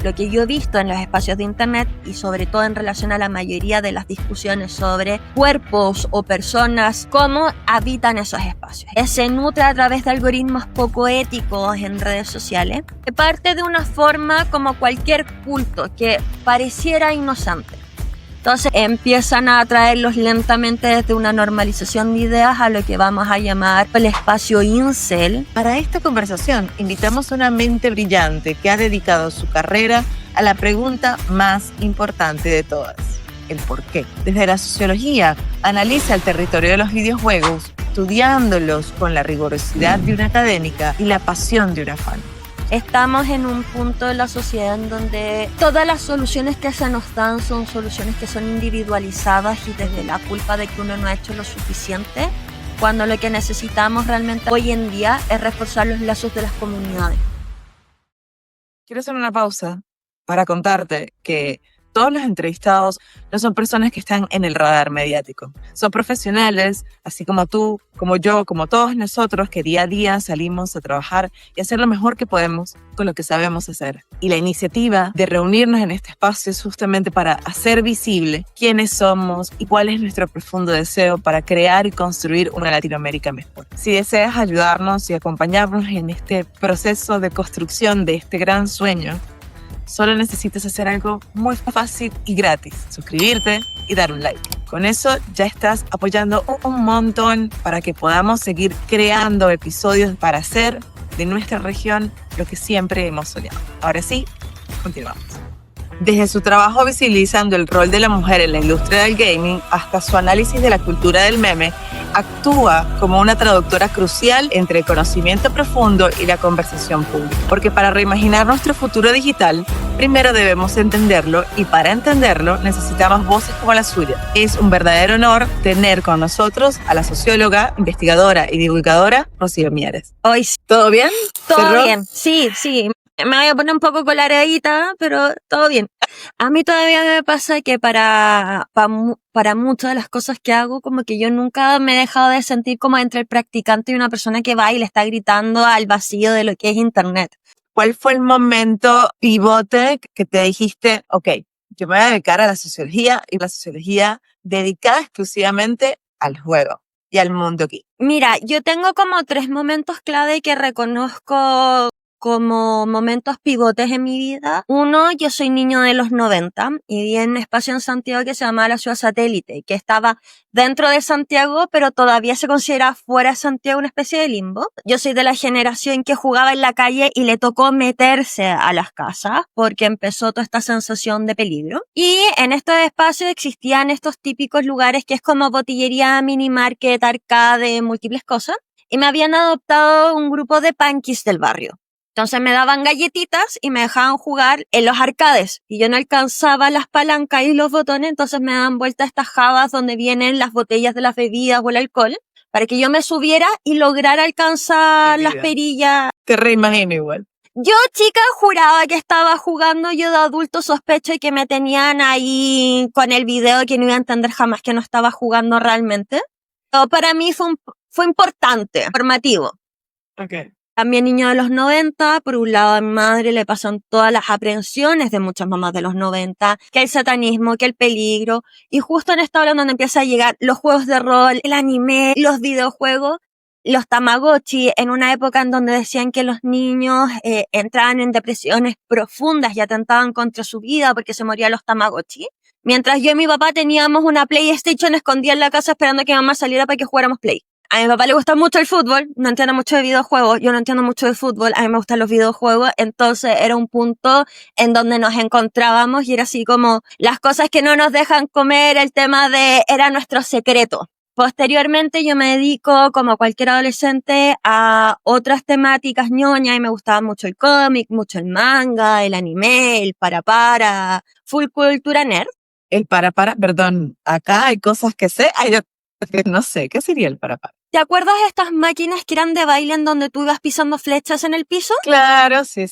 lo que yo he visto en los espacios de internet y sobre todo en relación a la mayoría de las discusiones sobre cuerpos o personas, cómo habitan esos espacios. Se nutre a través de algoritmos poco éticos en redes sociales, que parte de una forma como cualquier culto que pareciera inocente. Entonces empiezan a atraerlos lentamente desde una normalización de ideas a lo que vamos a llamar el espacio incel. Para esta conversación invitamos a una mente brillante que ha dedicado su carrera a la pregunta más importante de todas: el por qué. Desde la sociología analiza el territorio de los videojuegos, estudiándolos con la rigurosidad de una académica y la pasión de una fan. Estamos en un punto de la sociedad en donde todas las soluciones que se nos dan son soluciones que son individualizadas y desde la culpa de que uno no ha hecho lo suficiente, cuando lo que necesitamos realmente hoy en día es reforzar los lazos de las comunidades. Quiero hacer una pausa para contarte que todos los entrevistados no son personas que están en el radar mediático. Son profesionales, así como tú, como yo, como todos nosotros, que día a día salimos a trabajar y hacer lo mejor que podemos con lo que sabemos hacer. Y la iniciativa de reunirnos en este espacio es justamente para hacer visible quiénes somos y cuál es nuestro profundo deseo para crear y construir una Latinoamérica mejor. Si deseas ayudarnos y acompañarnos en este proceso de construcción de este gran sueño, solo necesitas hacer algo muy fácil y gratis: suscribirte y dar un like. Con eso ya estás apoyando un montón para que podamos seguir creando episodios para hacer de nuestra región lo que siempre hemos soñado. Ahora sí, continuamos. Desde su trabajo visibilizando el rol de la mujer en la industria del gaming hasta su análisis de la cultura del meme, actúa como una traductora crucial entre el conocimiento profundo y la conversación pública. Porque para reimaginar nuestro futuro digital, primero debemos entenderlo, y para entenderlo necesitamos voces como la suya. Es un verdadero honor tener con nosotros a la socióloga, investigadora y divulgadora Rocío Mieres. Hoy ¿Todo bien? todo bien, sí. Me voy a poner un poco coloradita, pero todo bien. A mí todavía me pasa que para muchas de las cosas que hago, como que yo nunca me he dejado de sentir como entre el practicante y una persona que va y le está gritando al vacío de lo que es internet. ¿Cuál fue el momento pivote que te dijiste, ok, yo me voy a dedicar a la sociología, y la sociología dedicada exclusivamente al juego y al mundo geek? Mira, yo tengo como 3 momentos clave que reconozco como momentos pivotes en mi vida. Uno, yo soy niño de los 90 y viví en un espacio en Santiago que se llamaba la Ciudad Satélite, que estaba dentro de Santiago, pero todavía se considera fuera de Santiago, una especie de limbo. Yo soy de la generación que jugaba en la calle y le tocó meterse a las casas porque empezó toda esta sensación de peligro. Y en estos espacios existían estos típicos lugares que es como botillería, mini market, arcade, múltiples cosas. Y me habían adoptado un grupo de punkis del barrio. Entonces me daban galletitas y me dejaban jugar en los arcades. Y yo no alcanzaba las palancas y los botones, entonces me daban vuelta estas jabas donde vienen las botellas de las bebidas o el alcohol, para que yo me subiera y lograra alcanzar las perillas. Te reimagino igual. Yo, chica, juraba que estaba jugando, yo de adulto sospecho que me tenían ahí con el video, que no iba a entender jamás que no estaba jugando realmente. Pero para mí fue importante, formativo. Okay. También niño de los 90, por un lado a mi madre le pasan todas las aprehensiones de muchas mamás de los 90, que el satanismo, que el peligro, y justo en esta hora donde empieza a llegar los juegos de rol, el anime, los videojuegos, los tamagotchi, en una época en donde decían que los niños entraban en depresiones profundas y atentaban contra su vida porque se morían los tamagotchi. Mientras yo y mi papá teníamos una PlayStation escondida en la casa esperando a que mamá saliera para que jugáramos Play. A mi papá le gusta mucho el fútbol, no entiende mucho de videojuegos, yo no entiendo mucho de fútbol, a mí me gustan los videojuegos, entonces era un punto en donde nos encontrábamos y era así como las cosas que no nos dejan comer, el tema era nuestro secreto. Posteriormente yo me dedico, como cualquier adolescente, a otras temáticas ñoñas y me gustaba mucho el cómic, mucho el manga, el anime, el para, full cultura nerd. El perdón, acá hay cosas que sé, hay otras que no sé. ¿Qué sería el para? ¿Te acuerdas de estas máquinas que eran de baile en donde tú ibas pisando flechas en el piso? Claro, sí.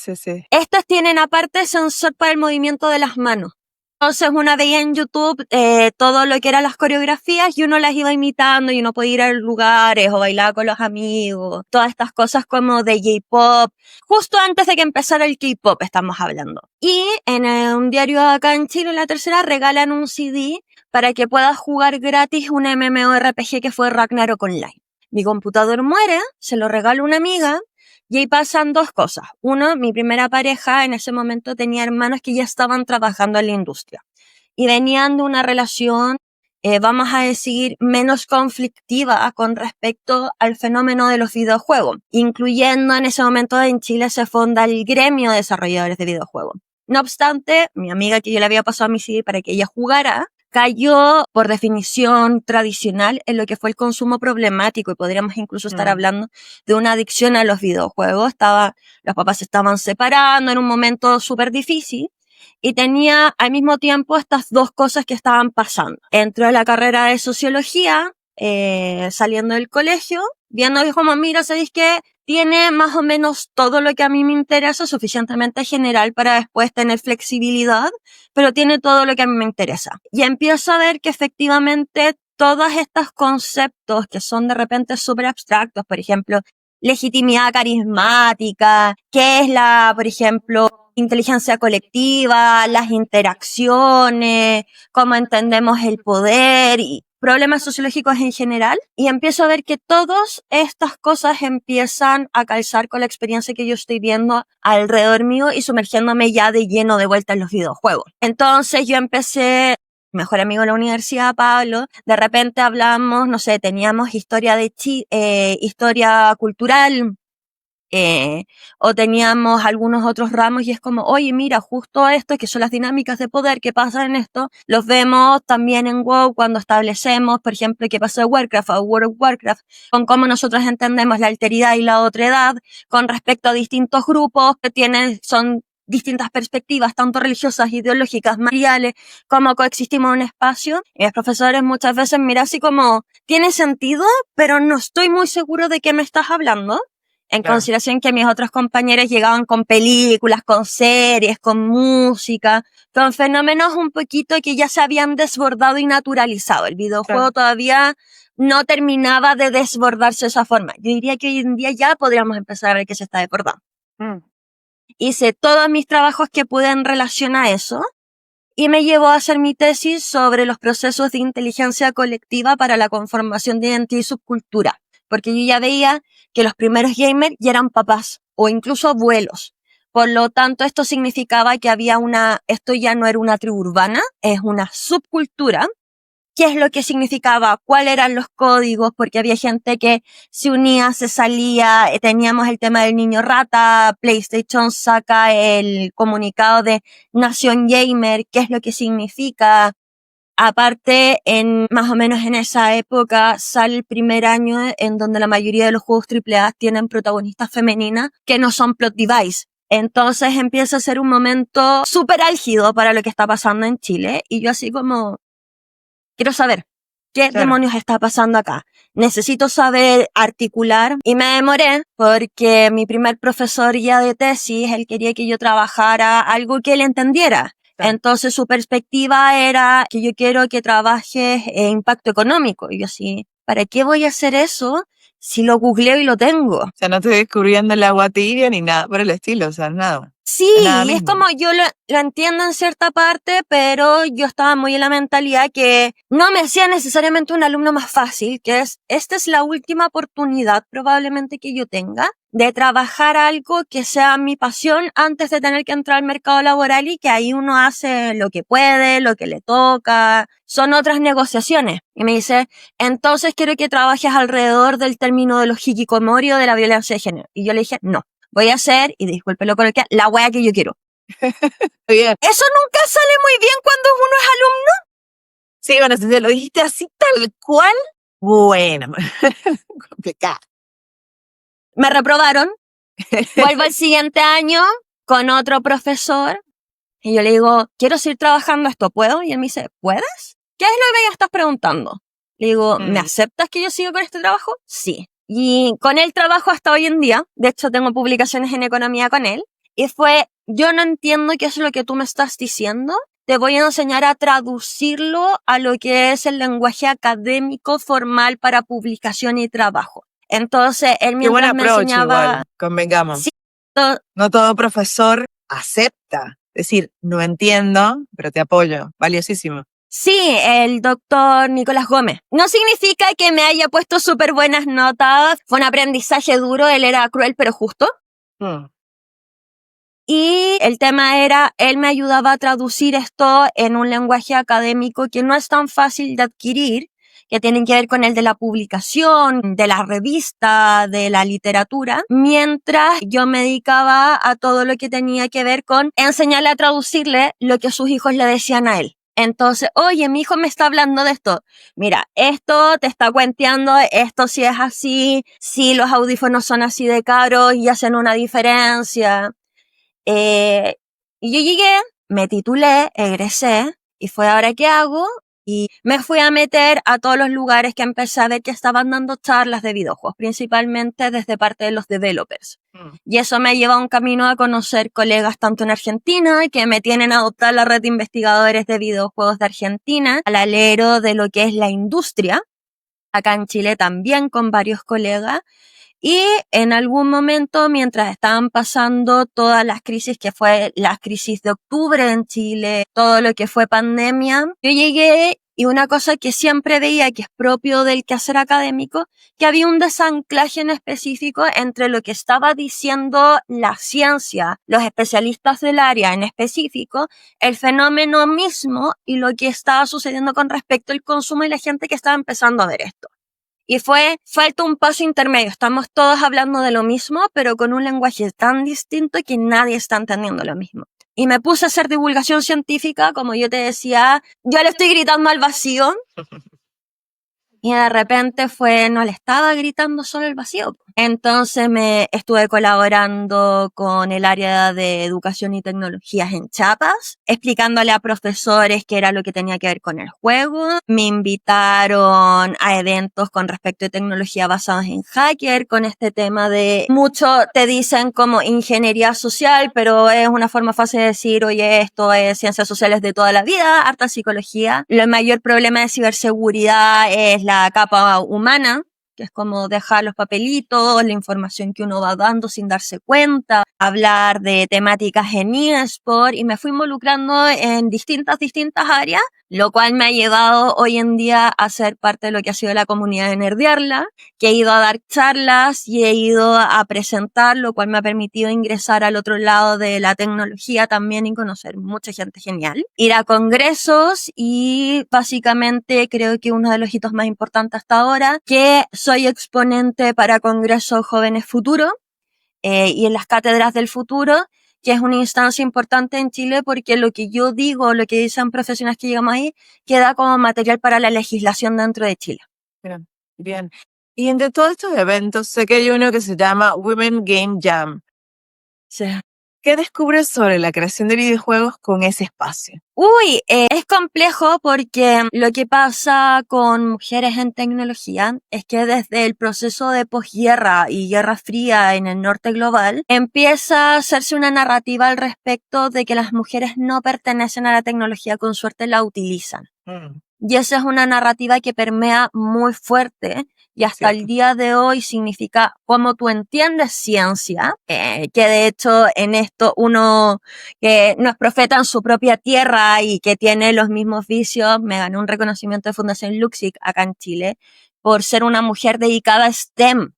Estas tienen aparte sensor para el movimiento de las manos. Entonces uno veía en YouTube todo lo que eran las coreografías y uno las iba imitando y uno podía ir a lugares o bailar con los amigos, todas estas cosas como de J-pop, justo antes de que empezara el K-pop estamos hablando. Y en un diario acá en Chile, La Tercera, regalan un CD para que puedas jugar gratis un MMORPG que fue Ragnarok Online. Mi computador muere, se lo regalo a una amiga. Y ahí pasan dos cosas. Uno, mi primera pareja en ese momento tenía hermanos que ya estaban trabajando en la industria y venían de una relación, vamos a decir, menos conflictiva con respecto al fenómeno de los videojuegos, incluyendo en ese momento en Chile se funda el gremio de desarrolladores de videojuegos. No obstante, mi amiga que yo le había pasado a mi CD para que ella jugara, cayó por definición tradicional en lo que fue el consumo problemático y podríamos incluso estar hablando de una adicción a los videojuegos. Los papás se estaban separando en un momento súper difícil y tenía al mismo tiempo estas dos cosas que estaban pasando. Entró a la carrera de sociología, saliendo del colegio, viendo que como, mira, ¿sabéis qué? Tiene más o menos todo lo que a mí me interesa, suficientemente general para después tener flexibilidad, pero tiene todo lo que a mí me interesa. Y empiezo a ver que efectivamente todos estos conceptos que son de repente súper abstractos, por ejemplo, legitimidad carismática, qué es por ejemplo, inteligencia colectiva, las interacciones, cómo entendemos el poder y problemas sociológicos en general, y empiezo a ver que todas estas cosas empiezan a calzar con la experiencia que yo estoy viendo alrededor mío y sumergiéndome ya de lleno de vuelta en los videojuegos. Entonces yo empecé, mejor amigo de la universidad, Pablo, de repente hablamos, no sé, teníamos historia historia cultural, o teníamos algunos otros ramos y es como, oye, mira, justo esto, que son las dinámicas de poder que pasan en esto, los vemos también en WoW cuando establecemos, por ejemplo, qué pasó en Warcraft o World of Warcraft, con cómo nosotros entendemos la alteridad y la otredad con respecto a distintos grupos que son distintas perspectivas, tanto religiosas, ideológicas, materiales, cómo coexistimos en un espacio. Y los profesores muchas veces miran así como, tiene sentido, pero no estoy muy seguro de qué me estás hablando. En consideración que mis otros compañeros llegaban con películas, con series, con música, con fenómenos un poquito que ya se habían desbordado y naturalizado. El videojuego todavía no terminaba de desbordarse de esa forma. Yo diría que hoy en día ya podríamos empezar a ver que se está desbordando. Hice todos mis trabajos que pude en relación a eso y me llevó a hacer mi tesis sobre los procesos de inteligencia colectiva para la conformación de identidad y subcultura. Porque yo ya veía que los primeros gamers ya eran papás o incluso abuelos. Por lo tanto, esto significaba que esto ya no era una tribu urbana, es una subcultura. ¿Qué es lo que significaba? ¿Cuáles eran los códigos? Porque había gente que se unía, se salía, teníamos el tema del niño rata, PlayStation saca el comunicado de Nación Gamer, ¿qué es lo que significa? Aparte, más o menos en esa época sale el primer año en donde la mayoría de los juegos AAA tienen protagonistas femeninas que no son plot device. Entonces empieza a ser un momento súper álgido para lo que está pasando en Chile y yo así como, quiero saber qué demonios está pasando acá. Necesito saber articular y me demoré porque mi primer profesor ya de tesis, él quería que yo trabajara algo que él entendiera. Entonces su perspectiva era que yo quiero que trabajes en impacto económico. Y yo así, ¿para qué voy a hacer eso si lo googleo y lo tengo? O sea, no estoy descubriendo el agua tibia ni nada por el estilo, o sea, nada. Sí, nada y es mismo. como yo lo entiendo en cierta parte, pero yo estaba muy en la mentalidad que no me hacía necesariamente un alumno más fácil, esta es la última oportunidad probablemente que yo tenga de trabajar algo que sea mi pasión antes de tener que entrar al mercado laboral y que ahí uno hace lo que puede, lo que le toca, son otras negociaciones. Y me dice, entonces quiero que trabajes alrededor del término de los hikikomori o de la violencia de género. Y yo le dije, no. Voy a hacer, y disculpe lo coloquial, la wea que yo quiero. Bien. Eso nunca sale muy bien cuando uno es alumno. Sí, bueno, si te lo dijiste así tal cual, bueno, complicado. Me reprobaron. Vuelvo al siguiente año con otro profesor y yo le digo, quiero seguir trabajando esto, ¿puedo? Y él me dice, ¿puedes? ¿Qué es lo que me estás preguntando? Le digo, ¿me aceptas que yo siga con este trabajo? Sí. Y con él trabajo hasta hoy en día. De hecho, tengo publicaciones en economía con él. Y yo no entiendo qué es lo que tú me estás diciendo. te voy a enseñar a traducirlo a lo que es el lenguaje académico formal para publicación y trabajo. Entonces, él Qué buen mientras me approach enseñaba... igual, convengamos. Sí, No todo profesor acepta. Decir, no entiendo, pero te apoyo. Valiosísimo. sí, el doctor Nicolás Gómez. No significa que me haya puesto súper buenas notas. Fue un aprendizaje duro, él era cruel pero justo. Y el tema era, él me ayudaba a traducir esto en un lenguaje académico que no es tan fácil de adquirir, que tienen que ver con el de la publicación, de la revista, de la literatura, mientras yo me dedicaba a todo lo que tenía que ver con enseñarle a traducirle lo que sus hijos le decían a él. Entonces, oye, mi hijo me está hablando de esto. Mira, esto te está cuenteando, esto sí es así, sí los audífonos son así de caros y hacen una diferencia. Y yo llegué, me titulé, egresé, y fue ahora qué hago, y me fui a meter a todos los lugares que empecé a ver que estaban dando charlas de videojuegos, principalmente desde parte de los developers. Y eso me lleva a un camino a conocer colegas tanto en Argentina, que me tienen a adoptar la red de investigadores de videojuegos de Argentina, al alero de lo que es la industria, acá en Chile también con varios colegas. Y en algún momento, mientras estaban pasando todas las crisis, que fue la crisis de octubre en Chile, todo lo que fue pandemia, yo llegué y una cosa que siempre veía que es propio del quehacer académico, que había un desanclaje en específico entre lo que estaba diciendo la ciencia, los especialistas del área en específico, el fenómeno mismo y lo que estaba sucediendo con respecto al consumo y la gente que estaba empezando a ver esto. Y falta un paso intermedio. Estamos todos hablando de lo mismo, pero con un lenguaje tan distinto que nadie está entendiendo lo mismo. Y me puse a hacer divulgación científica, como yo te decía, yo le estoy gritando al vacío. Y de repente no le estaba gritando solo el vacío. Entonces me estuve colaborando con el área de educación y tecnologías en Chiapas, explicándole a profesores qué era lo que tenía que ver con el juego. Me invitaron a eventos con respecto a tecnología basados en hacker, con este tema de, mucho te dicen como ingeniería social, pero es una forma fácil de decir, oye, esto es ciencias sociales de toda la vida, harta psicología. El mayor problema de ciberseguridad es la capa humana, que es como dejar los papelitos, la información que uno va dando sin darse cuenta, hablar de temáticas en eSport, y me fui involucrando en distintas áreas, lo cual me ha llevado hoy en día a ser parte de lo que ha sido la comunidad de Nerdearla, que he ido a dar charlas y he ido a presentar, lo cual me ha permitido ingresar al otro lado de la tecnología también y conocer mucha gente genial. Ir a congresos y básicamente creo que uno de los hitos más importantes hasta ahora, que soy exponente para Congreso Jóvenes Futuro y en las Cátedras del Futuro, que es una instancia importante en Chile porque lo que yo digo, lo que dicen profesionales que llegamos ahí, queda como material para la legislación dentro de Chile. Bien, bien. Y entre todos estos eventos, sé que hay uno que se llama Women Game Jam. Sí. ¿Qué descubres sobre la creación de videojuegos con ese espacio? Es complejo porque lo que pasa con mujeres en tecnología es que desde el proceso de posguerra y Guerra Fría en el norte global empieza a hacerse una narrativa al respecto de que las mujeres no pertenecen a la tecnología, con suerte la utilizan. Y esa es una narrativa que permea muy fuerte y hasta el día de hoy significa cómo tú entiendes ciencia, que de hecho en esto uno que no es profeta en su propia tierra y que tiene los mismos vicios, me ganó un reconocimiento de Fundación Luxic acá en Chile por ser una mujer dedicada a STEM.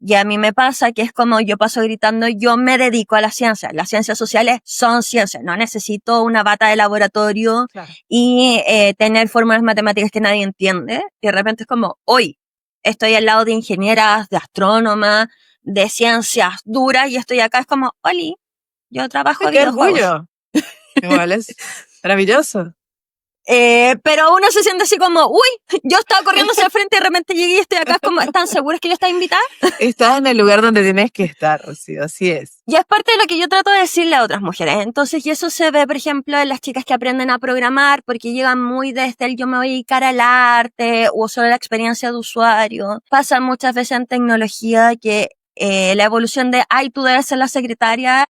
Y a mí me pasa que es como yo paso gritando, yo me dedico a la ciencia. Las ciencias sociales son ciencias. No necesito una bata de laboratorio y tener fórmulas matemáticas que nadie entiende. Y de repente es como, hoy estoy al lado de ingenieras, de astrónomas, de ciencias duras y estoy acá. Es como, Oli, yo trabajo en videojuegos. ¡Qué orgullo! Igual es maravilloso. Pero uno se siente así como, yo estaba corriendo hacia el frente y de repente llegué y estoy acá, es como, ¿están seguros que yo estaba invitada? Estás en el lugar donde tienes que estar, Rocío, así es. Y es parte de lo que yo trato de decirle a otras mujeres. Entonces, y eso se ve, por ejemplo, en las chicas que aprenden a programar, porque llegan muy desde el yo me voy a dedicar al arte o solo la experiencia de usuario. Pasa muchas veces en tecnología que la evolución de, tú debes ser la secretaria,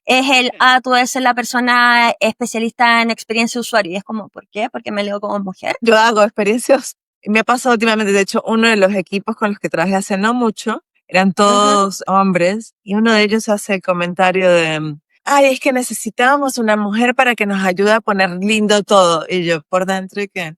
es tú eres la persona especialista en experiencia de usuario. Y es como, ¿por qué? Porque me leo como mujer. Yo hago experiencias, me ha pasado últimamente, de hecho, uno de los equipos con los que trabajé hace no mucho, eran todos hombres, y uno de ellos hace el comentario de, ay, es que necesitábamos una mujer para que nos ayude a poner lindo todo. Y yo, por dentro, ¿y qué?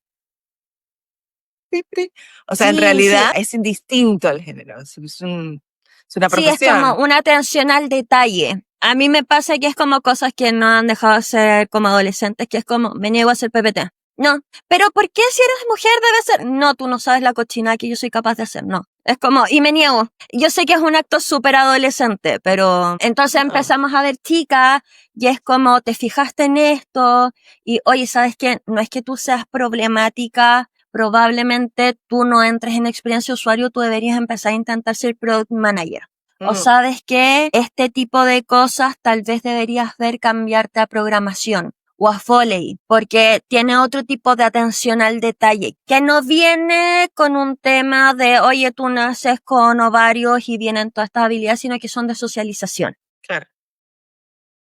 Pi, pi. O sea, en Sí, realidad sí. es indistinto el género, es una Sí, es como profesión. una atención al detalle. A mí me pasa que es como cosas que no han dejado de ser como adolescentes, que es como, me niego a hacer PPT. No, pero ¿por qué si eres mujer debe ser? No, tú no sabes la cochina que yo soy capaz de hacer, no. Es como, y me niego. Yo sé que es un acto súper adolescente, pero entonces No, empezamos a ver chicas y es como, te fijaste en esto y oye, ¿sabes qué? No es que tú seas problemática, probablemente tú no entres en experiencia de usuario, tú deberías empezar a intentar ser product manager. O mm, sabes que este tipo de cosas tal vez deberías ver cambiarte a programación o a Foley, porque tiene otro tipo de atención al detalle, que no viene con un tema de, oye, tú naces con ovarios y vienen todas estas habilidades, sino que son de socialización. claro.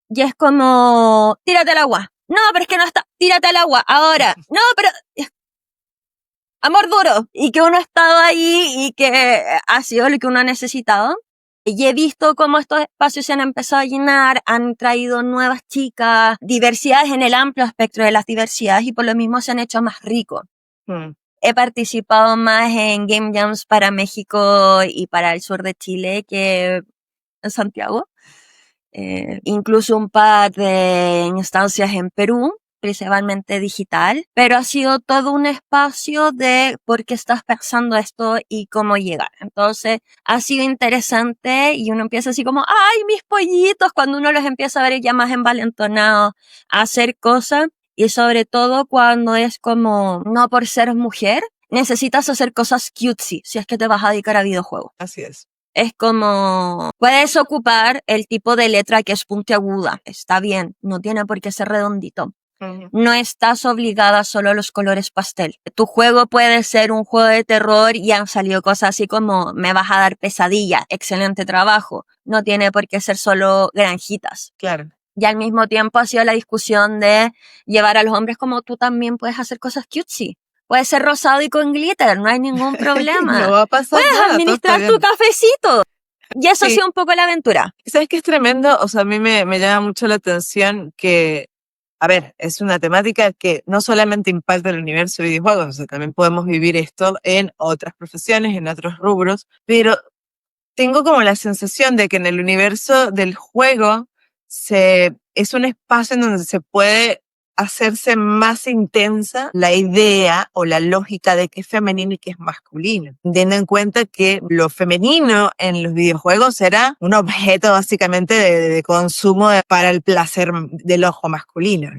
Y es como, tírate al agua. No, pero es que no está, tírate al agua. Ahora, no, pero amor duro. Y que uno ha estado ahí y que ha sido lo que uno ha necesitado. Y he visto cómo estos espacios se han empezado a llenar, han traído nuevas chicas, diversidades en el amplio espectro de las diversidades y por lo mismo se han hecho más ricos. Mm, He participado más en Game Jams para México y para el sur de Chile que en Santiago. Incluso un par de instancias en Perú, principalmente digital, pero ha sido todo un espacio de por qué estás pensando esto y cómo llegar. Entonces, ha sido interesante y uno empieza así como, ¡ay, mis pollitos! Cuando uno los empieza a ver ya más envalentonados a hacer cosas y sobre todo cuando es como, no por ser mujer, necesitas hacer cosas cutesy si es que te vas a dedicar a videojuegos. así es. Es como, puedes ocupar el tipo de letra que es puntiaguda, está bien, no tiene por qué ser redondito. Ujú. No estás obligada solo a los colores pastel. Tu juego puede ser un juego de terror y han salido cosas así como, me vas a dar pesadilla, excelente trabajo. No tiene por qué ser solo granjitas. Claro. Y al mismo tiempo ha sido la discusión de llevar a los hombres como tú también puedes hacer cosas cutesy. Puede ser rosado y con glitter, no hay ningún No problema. va a pasar Puedes nada, todo está administrar tu bien. cafecito. Y eso ha Sí. sido un poco la aventura. ¿Sabes qué es tremendo? O sea, a mí me llama mucho la atención que, a ver, es una temática que no solamente impacta el universo de videojuegos, o sea, también podemos vivir esto en otras profesiones, en otros rubros, pero tengo como la sensación de que en el universo del juego es un espacio en donde se puede hacerse más intensa la idea o la lógica de qué es femenino y qué es masculino, teniendo en cuenta que lo femenino en los videojuegos era un objeto básicamente de consumo para el placer del ojo masculino.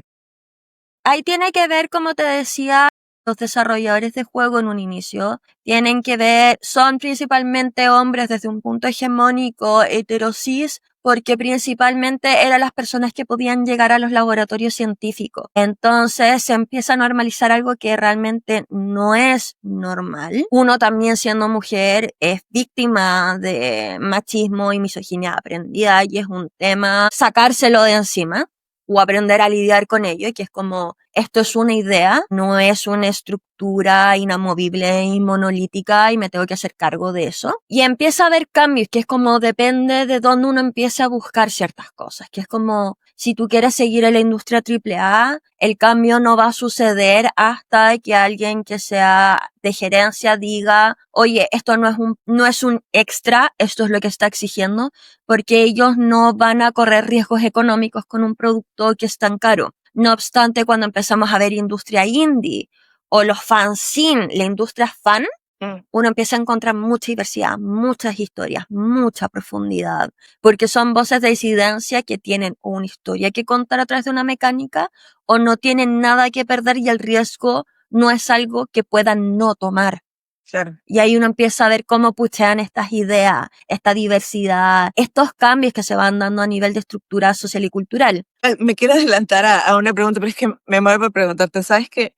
Ahí tiene que ver, como te decía, los desarrolladores de juego en un inicio tienen que ver, son principalmente hombres desde un punto hegemónico heterosis, porque principalmente eran las personas que podían llegar a los laboratorios científicos. Entonces se empieza a normalizar algo que realmente no es normal. Uno también siendo mujer es víctima de machismo y misoginia aprendida y es un tema sacárselo de encima o aprender a lidiar con ello, y que es como, esto es una idea, no es una estructura inamovible y monolítica y me tengo que hacer cargo de eso. Y empieza a haber cambios, que es como depende de dónde uno empiece a buscar ciertas cosas, que es como, si tú quieres seguir en la industria AAA, el cambio no va a suceder hasta que alguien que sea de gerencia diga, oye, esto no es un extra, esto es lo que está exigiendo, porque ellos no van a correr riesgos económicos con un producto que es tan caro. No obstante, cuando empezamos a ver industria indie o los fanzine, la industria fan, Mm, uno empieza a encontrar mucha diversidad, muchas historias, mucha profundidad, porque son voces de disidencia que tienen una historia que contar a través de una mecánica o no tienen nada que perder y el riesgo no es algo que puedan no tomar. claro. Y ahí uno empieza a ver cómo puchean estas ideas, esta diversidad, estos cambios que se van dando a nivel de estructura social y cultural. Me quiero adelantar a una pregunta, pero es que me muero por preguntarte, ¿sabes qué?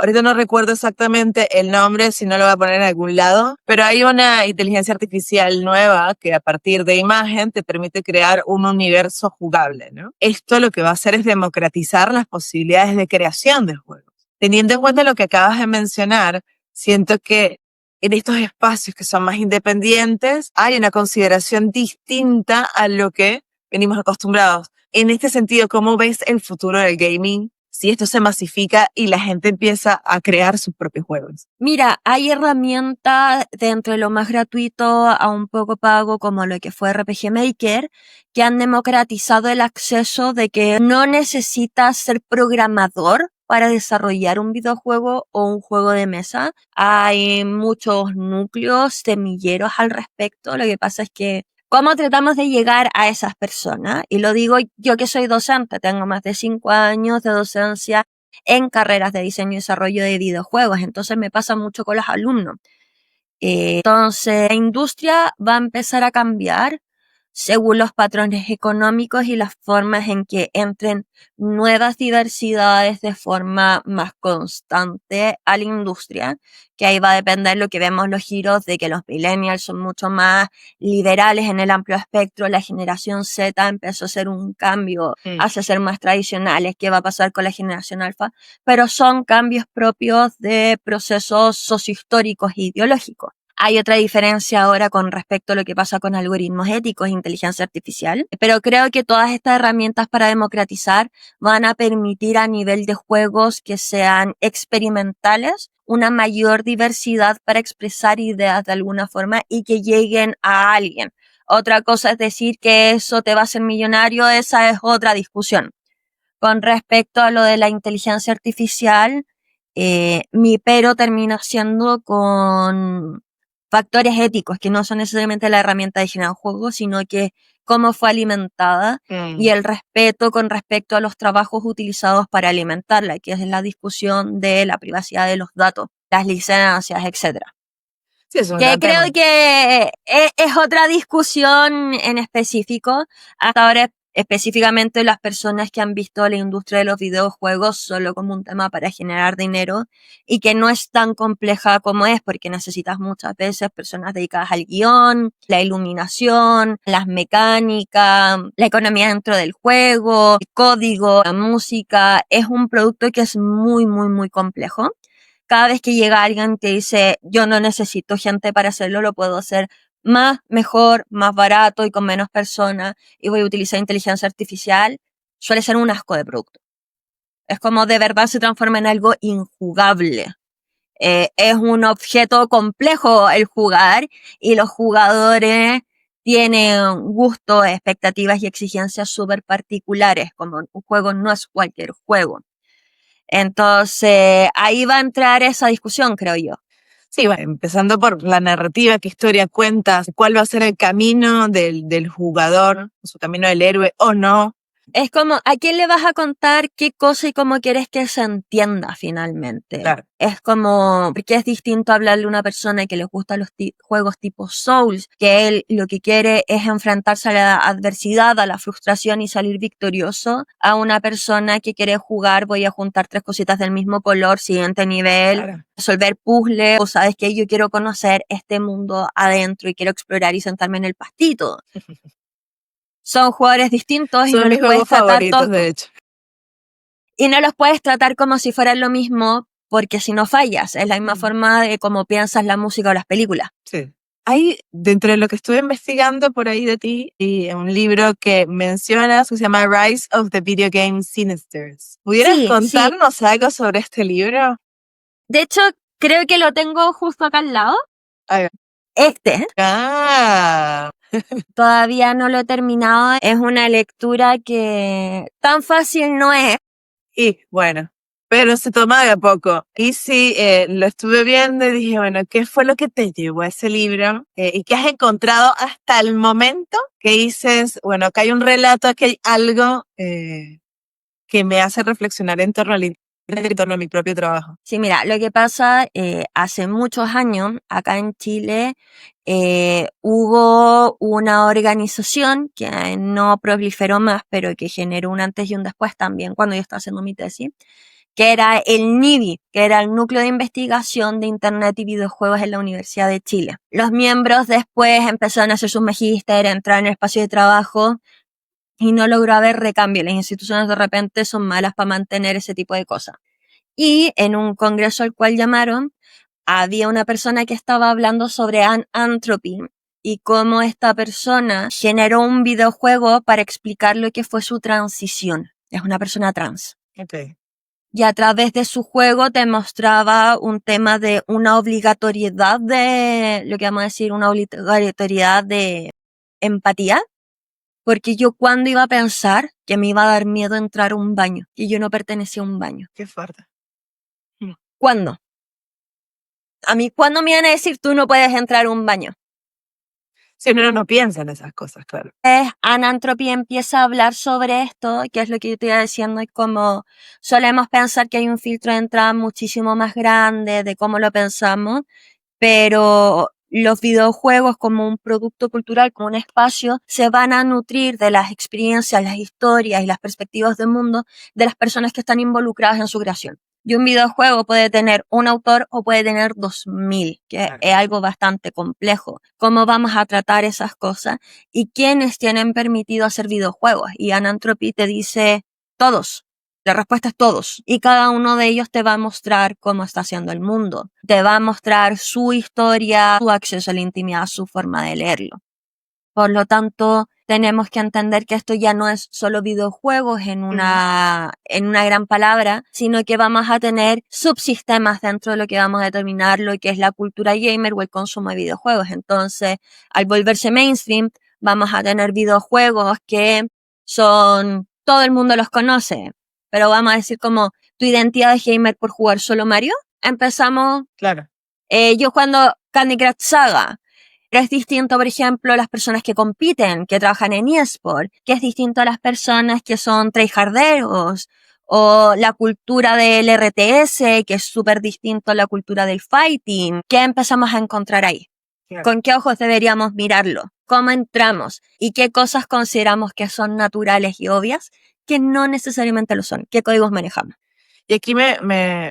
ahorita no recuerdo exactamente el nombre, si no lo voy a poner en algún lado, pero hay una inteligencia artificial nueva que a partir de imagen te permite crear un universo jugable, ¿no? Esto lo que va a hacer es democratizar las posibilidades de creación de juegos. Teniendo en cuenta lo que acabas de mencionar, siento que en estos espacios que son más independientes hay una consideración distinta a lo que venimos acostumbrados. En este sentido, ¿cómo ves el futuro del gaming si esto se masifica y la gente empieza a crear sus propios juegos? Mira, hay herramientas de entre lo más gratuito a un poco pago, como lo que fue RPG Maker, que han democratizado el acceso de que no necesitas ser programador para desarrollar un videojuego o un juego de mesa. Hay muchos núcleos semilleros al respecto. Lo que pasa es que ¿cómo tratamos de llegar a esas personas? Y lo digo yo que soy docente, tengo más de 5 años de docencia en carreras de diseño y desarrollo de videojuegos, entonces me pasa mucho con los alumnos. Entonces, la industria va a empezar a cambiar según los patrones económicos y las formas en que entren nuevas diversidades de forma más constante a la industria, que ahí va a depender lo que vemos los giros de que los millennials son mucho más liberales en el amplio espectro, la generación Z empezó a hacer un cambio hacia ser más tradicionales, qué va a pasar con la generación alfa, pero son cambios propios de procesos sociohistóricos e ideológicos. Hay otra diferencia ahora con respecto a lo que pasa con algoritmos éticos e inteligencia artificial, pero creo que todas estas herramientas para democratizar van a permitir a nivel de juegos que sean experimentales una mayor diversidad para expresar ideas de alguna forma y que lleguen a alguien. Otra cosa es decir que eso te va a hacer millonario, esa es otra discusión. Con respecto a lo de la inteligencia artificial, mi pero termina siendo con factores éticos, que no son necesariamente la herramienta de generar juegos, sino que cómo fue alimentada y el respeto con respecto a los trabajos utilizados para alimentarla, que es la discusión de la privacidad de los datos, las licencias, etcétera. Sí, es un Que gran creo tema. que es otra discusión en específico. Hasta ahora específicamente las personas que han visto la industria de los videojuegos solo como un tema para generar dinero y que no es tan compleja como es porque necesitas muchas veces personas dedicadas al guión, la iluminación, las mecánicas, la economía dentro del juego, el código, la música. Es un producto que es muy, muy, muy complejo. Cada vez que llega alguien que dice, yo no necesito gente para hacerlo, lo puedo hacer más, mejor, más barato y con menos personas y voy a utilizar inteligencia artificial, suele ser un asco de producto. Es como de verdad se transforma en algo injugable. Es un objeto complejo el jugar y los jugadores tienen gustos, expectativas y exigencias súper particulares, como un juego no es cualquier juego. Entonces, ahí va a entrar esa discusión, creo yo. Sí, bueno, empezando por la narrativa, qué historia cuentas, cuál va a ser el camino del jugador, su camino del héroe o no. Es como, ¿a quién le vas a contar qué cosa y cómo quieres que se entienda finalmente? Claro. Es como, porque es distinto hablarle a una persona que le gustan los juegos tipo Souls, que él lo que quiere es enfrentarse a la adversidad, a la frustración y salir victorioso, a una persona que quiere jugar, voy a juntar 3 cositas del mismo color, siguiente nivel, Claro. resolver puzzles, o sabes que yo quiero conocer este mundo adentro y quiero explorar y sentarme en el pastito. Son jugadores distintos y Son no los mis puedes juegos tratar favoritos, de hecho. y no los puedes tratar como si fueran lo mismo, porque si no fallas, es la misma forma de cómo piensas la música o las películas. Sí. Hay, dentro de lo que estuve investigando por ahí de ti, y un libro que mencionas que se llama Rise of the Video Game Sinisters. ¿Pudieras Sí, sí. contarnos algo sobre este libro? De hecho, creo que lo tengo justo acá al lado. Ahí va. Este, Ah, todavía no lo he terminado. Es una lectura que tan fácil no es. y bueno, pero se toma de a poco. Y sí, lo estuve viendo y dije, bueno, ¿qué fue lo que te llevó a ese libro? ¿Y qué has encontrado hasta el momento que dices, bueno, acá hay un relato, aquí hay algo que me hace reflexionar en torno a mi propio trabajo? Sí, mira, lo que pasa, hace muchos años, acá en Chile, hubo una organización que no proliferó más, pero que generó un antes y un después también cuando yo estaba haciendo mi tesis, que era el NIDI, que era el Núcleo de Investigación de Internet y Videojuegos en la Universidad de Chile. Los miembros después empezaron a hacer sus magíster, entrar en el espacio de trabajo y no logró haber recambio. Las instituciones de repente son malas para mantener ese tipo de cosas. Y en un congreso al cual llamaron, había una persona que estaba hablando sobre Anthropy y cómo esta persona generó un videojuego para explicar lo que fue su transición. Es una persona trans. Okay. Y a través de su juego te mostraba un tema de una obligatoriedad de, lo que vamos a decir, una obligatoriedad de empatía. Porque yo cuando iba a pensar que me iba a dar miedo entrar a un baño, que yo no pertenecía a un baño. Qué fuerte. ¿Cuándo? A mí, ¿cuándo me iban a decir tú no puedes entrar a un baño? Si uno no piensa en esas cosas, claro. Anantropy empieza a hablar sobre esto, que es lo que yo te iba diciendo, y como solemos pensar que hay un filtro de entrada muchísimo más grande de cómo lo pensamos, pero los videojuegos como un producto cultural, como un espacio, se van a nutrir de las experiencias, las historias y las perspectivas del mundo de las personas que están involucradas en su creación. Y un videojuego puede tener un autor o puede tener 2000, que Claro. es algo bastante complejo. ¿Cómo vamos a tratar esas cosas? ¿Y quiénes tienen permitido hacer videojuegos? Y Anantropy te dice todos. La respuesta es todos. Y cada uno de ellos te va a mostrar cómo está haciendo el mundo. Te va a mostrar su historia, su acceso a la intimidad, su forma de leerlo. Por lo tanto, tenemos que entender que esto ya no es solo videojuegos en una gran palabra, sino que vamos a tener subsistemas dentro de lo que vamos a determinar lo que es la cultura gamer o el consumo de videojuegos. Entonces, al volverse mainstream, vamos a tener videojuegos que son, todo el mundo los conoce, pero vamos a decir como tu identidad de gamer por jugar solo Mario. Empezamos, Claro. yo jugando Candy Crush Saga. Pero es distinto, por ejemplo, a las personas que compiten, que trabajan en eSport, que es distinto a las personas que son tryharderos, o la cultura del RTS, que es súper distinto a la cultura del fighting. ¿Qué empezamos a encontrar ahí? Claro. ¿Con qué ojos deberíamos mirarlo? ¿Cómo entramos? ¿Y qué cosas consideramos que son naturales y obvias que no necesariamente lo son? ¿Qué códigos manejamos? Y aquí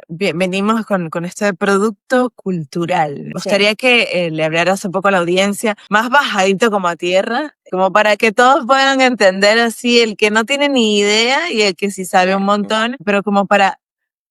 venimos con esto de producto cultural. Me gustaría que le hablaras un poco a la audiencia, más bajadito como a tierra, como para que todos puedan entender así, el que no tiene ni idea y el que sí sabe un montón, pero como para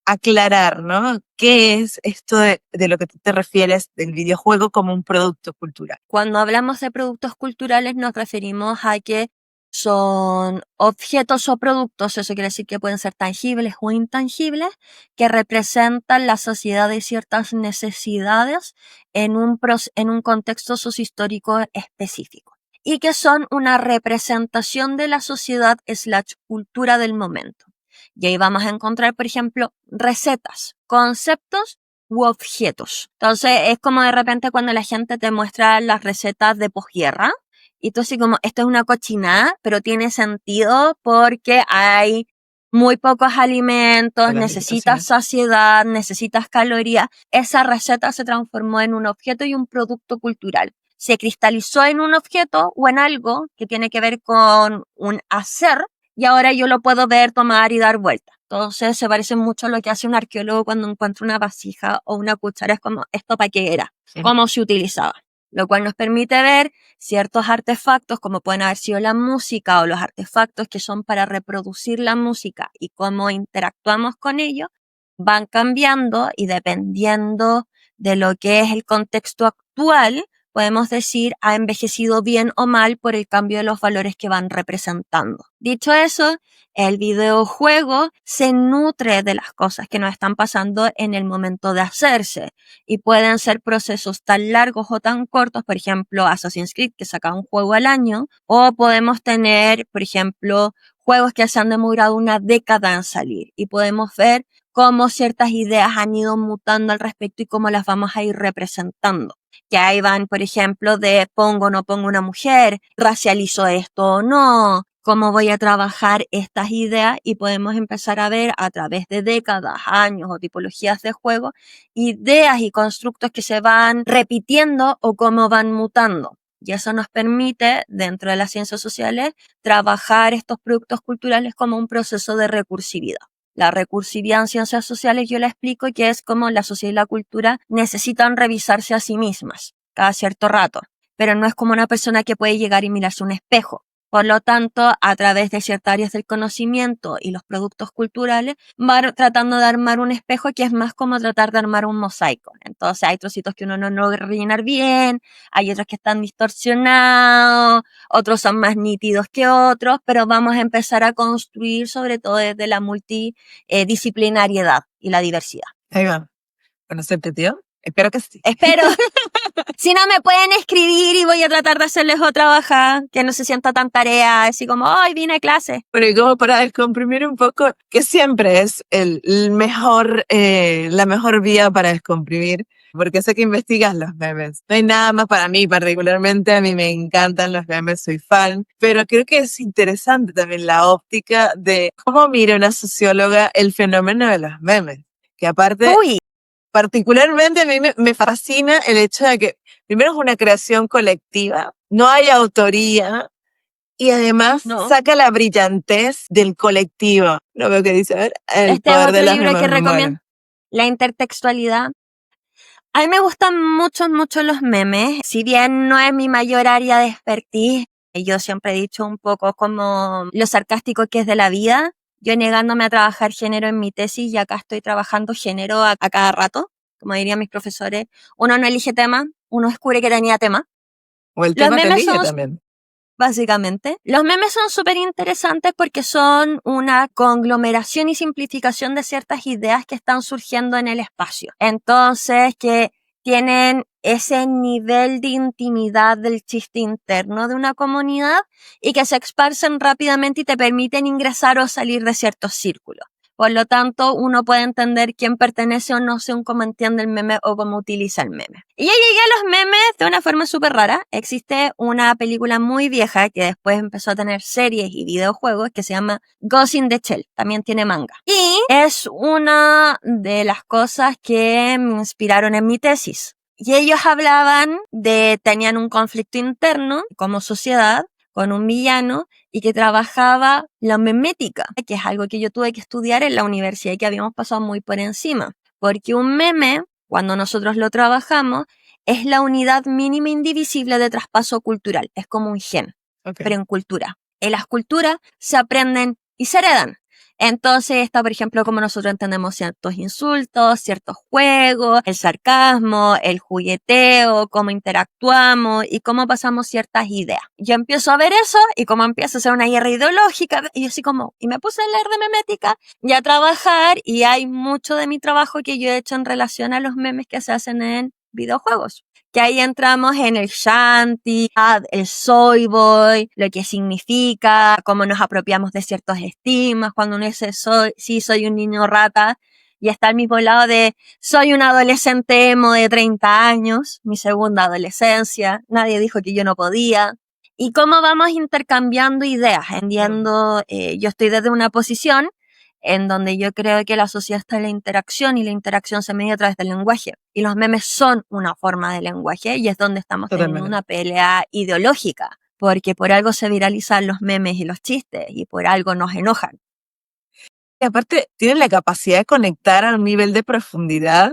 aclarar, ¿no? ¿Qué es esto de lo que tú te refieres del videojuego como un producto cultural? Cuando hablamos de productos culturales nos referimos a que son objetos o productos, eso quiere decir que pueden ser tangibles o intangibles, que representan la sociedad de ciertas necesidades en un contexto sociohistórico específico y que son una representación de la sociedad / cultura del momento. Y ahí vamos a encontrar, por ejemplo, recetas, conceptos u objetos. Entonces es como de repente cuando la gente te muestra las recetas de posguerra y tú así como, esto es una cochinada, pero tiene sentido porque hay muy pocos alimentos, necesitas saciedad, necesitas calorías. Esa receta se transformó en un objeto y un producto cultural. Se cristalizó en un objeto o en algo que tiene que ver con un hacer y ahora yo lo puedo ver, tomar y dar vuelta. Entonces se parece mucho a lo que hace un arqueólogo cuando encuentra una vasija o una cuchara. Es como, ¿esto para qué era? ¿Cómo se utilizaba? Lo cual nos permite ver ciertos artefactos como pueden haber sido la música o los artefactos que son para reproducir la música y cómo interactuamos con ellos, van cambiando y dependiendo de lo que es el contexto actual, podemos decir ha envejecido bien o mal por el cambio de los valores que van representando. Dicho eso, el videojuego se nutre de las cosas que nos están pasando en el momento de hacerse y pueden ser procesos tan largos o tan cortos, por ejemplo, Assassin's Creed que saca un juego al año, o podemos tener, por ejemplo, juegos que se han demorado una década en salir y podemos ver cómo ciertas ideas han ido mutando al respecto y cómo las vamos a ir representando. Que ahí van, por ejemplo, de pongo o no pongo una mujer, racializo esto o no, cómo voy a trabajar estas ideas y podemos empezar a ver a través de décadas, años o tipologías de juego, ideas y constructos que se van repitiendo o cómo van mutando. Y eso nos permite, dentro de las ciencias sociales, trabajar estos productos culturales como un proceso de recursividad. La recursividad en ciencias sociales yo la explico que es como la sociedad y la cultura necesitan revisarse a sí mismas cada cierto rato, pero no es como una persona que puede llegar y mirarse un espejo. Por lo tanto, a través de ciertas áreas del conocimiento y los productos culturales, va tratando de armar un espejo que es más como tratar de armar un mosaico. Entonces, hay trocitos que uno no logra rellenar bien, hay otros que están distorsionados, otros son más nítidos que otros, pero vamos a empezar a construir sobre todo desde la multidisciplinariedad y la diversidad. Ahí va. Bueno, ¿se entendió? Espero que sí. Espero. Si no, me pueden escribir y voy a tratar de hacerles otra baja, que no se sienta tan tarea, así como, ¡ay, vine a clase! Pero y como para descomprimir un poco, que siempre es el mejor, la mejor vía para descomprimir, porque sé que investigas los memes. No hay nada más para mí particularmente, a mí me encantan los memes, soy fan, pero creo que es interesante también la óptica de cómo mira una socióloga el fenómeno de los memes, que aparte... ¡Uy! Particularmente a mí me fascina el hecho de que primero es una creación colectiva, no hay autoría y además No. saca la brillantez del colectivo. No veo qué dice, a ver, el Este es poder de otro los libro que memes. recomiendo. Bueno, La intertextualidad. A mí me gustan mucho los memes. Si bien no es mi mayor área de expertise, yo siempre he dicho un poco como lo sarcástico que es de la vida. Yo negándome a trabajar género en mi tesis y acá estoy trabajando género a cada rato. Como dirían mis profesores, uno no elige tema, uno descubre que tenía tema. o el Los tema te memes elige son, también. básicamente, los memes son súper interesantes porque son una conglomeración y simplificación de ciertas ideas que están surgiendo en el espacio. Entonces, que tienen ese nivel de intimidad del chiste interno de una comunidad y que se esparcen rápidamente y te permiten ingresar o salir de ciertos círculos. Por lo tanto, uno puede entender quién pertenece o no según cómo entiende el meme o cómo utiliza el meme. Y ya llegué a los memes de una forma súper rara. Existe una película muy vieja que después empezó a tener series y videojuegos que se llama Ghost in the Shell. También tiene manga. Y es una de las cosas que me inspiraron en mi tesis. Y ellos hablaban tenían un conflicto interno como sociedad con un villano y que trabajaba la memética, que es algo que yo tuve que estudiar en la universidad y que habíamos pasado muy por encima. Porque un meme, cuando nosotros lo trabajamos, es la unidad mínima indivisible de traspaso cultural. Es como un gen, pero en cultura. En las culturas se aprenden y se heredan. Entonces está, por ejemplo, como nosotros entendemos ciertos insultos, ciertos juegos, el sarcasmo, el jugueteo, cómo interactuamos y cómo pasamos ciertas ideas. Yo empiezo a ver eso y como empieza a ser una guerra ideológica, y yo así como, y me puse a leer de memética y a trabajar, y hay mucho de mi trabajo que yo he hecho en relación a los memes que se hacen en videojuegos. Que ahí entramos en el shanty, el soy boy, lo que significa, cómo nos apropiamos de ciertos estigmas, cuando uno dice soy un niño rata, y está al mismo lado de soy un adolescente emo de 30 años, mi segunda adolescencia, nadie dijo que yo no podía. Y cómo vamos intercambiando ideas, yo estoy desde una posición en donde yo creo que la sociedad está en la interacción y la interacción se mide a través del lenguaje. Y los memes son una forma de lenguaje y es donde estamos teniendo una pelea ideológica, porque por algo se viralizan los memes y los chistes y por algo nos enojan. Y aparte, tienen la capacidad de conectar a un nivel de profundidad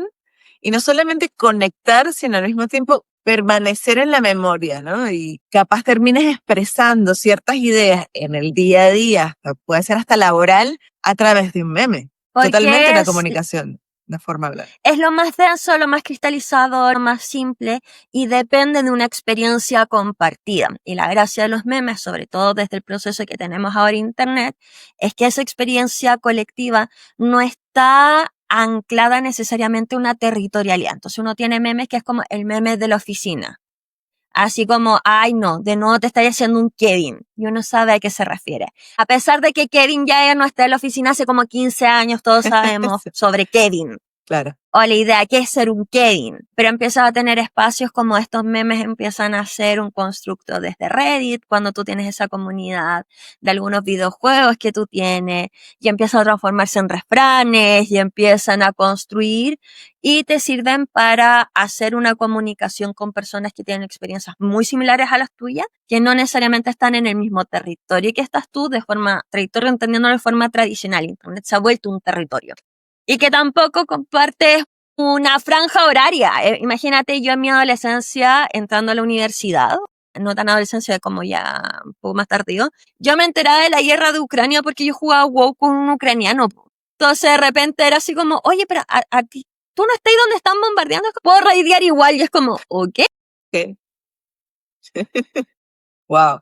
y no solamente conectar, sino al mismo tiempo permanecer en la memoria, ¿no? Y capaz termines expresando ciertas ideas en el día a día, puede ser hasta laboral, a través de un meme. Porque Totalmente una comunicación, una forma de hablar. Es lo más denso, lo más cristalizado, lo más simple y depende de una experiencia compartida. Y la gracia de los memes, sobre todo desde el proceso que tenemos ahora en Internet, es que esa experiencia colectiva no está anclada necesariamente a una territorialidad. Entonces uno tiene memes que es como el meme de la oficina. Así como, ay no, de nuevo te estáis haciendo un Kevin. Y uno sabe a qué se refiere. A pesar de que Kevin ya no está en la oficina hace como 15 años, todos sabemos sobre Kevin. Claro. O la idea que es ser un Kevin, pero empiezas a tener espacios como estos memes empiezan a ser un constructo desde Reddit, cuando tú tienes esa comunidad de algunos videojuegos que tú tienes, y empiezan a transformarse en refranes, y empiezan a construir, y te sirven para hacer una comunicación con personas que tienen experiencias muy similares a las tuyas, que no necesariamente están en el mismo territorio que estás tú territorio entendiendo de forma tradicional. Internet se ha vuelto un territorio. Y que tampoco compartes una franja horaria. Imagínate yo en mi adolescencia entrando a la universidad, no tan adolescencia como ya un poco más tardío, yo me enteraba de la guerra de Ucrania porque yo jugaba WoW con un ucraniano. Entonces de repente era así como, oye, pero a ti, tú no estás ahí donde están bombardeando, puedo raidear igual. Y es como, ¿ok? ¿Qué? Wow.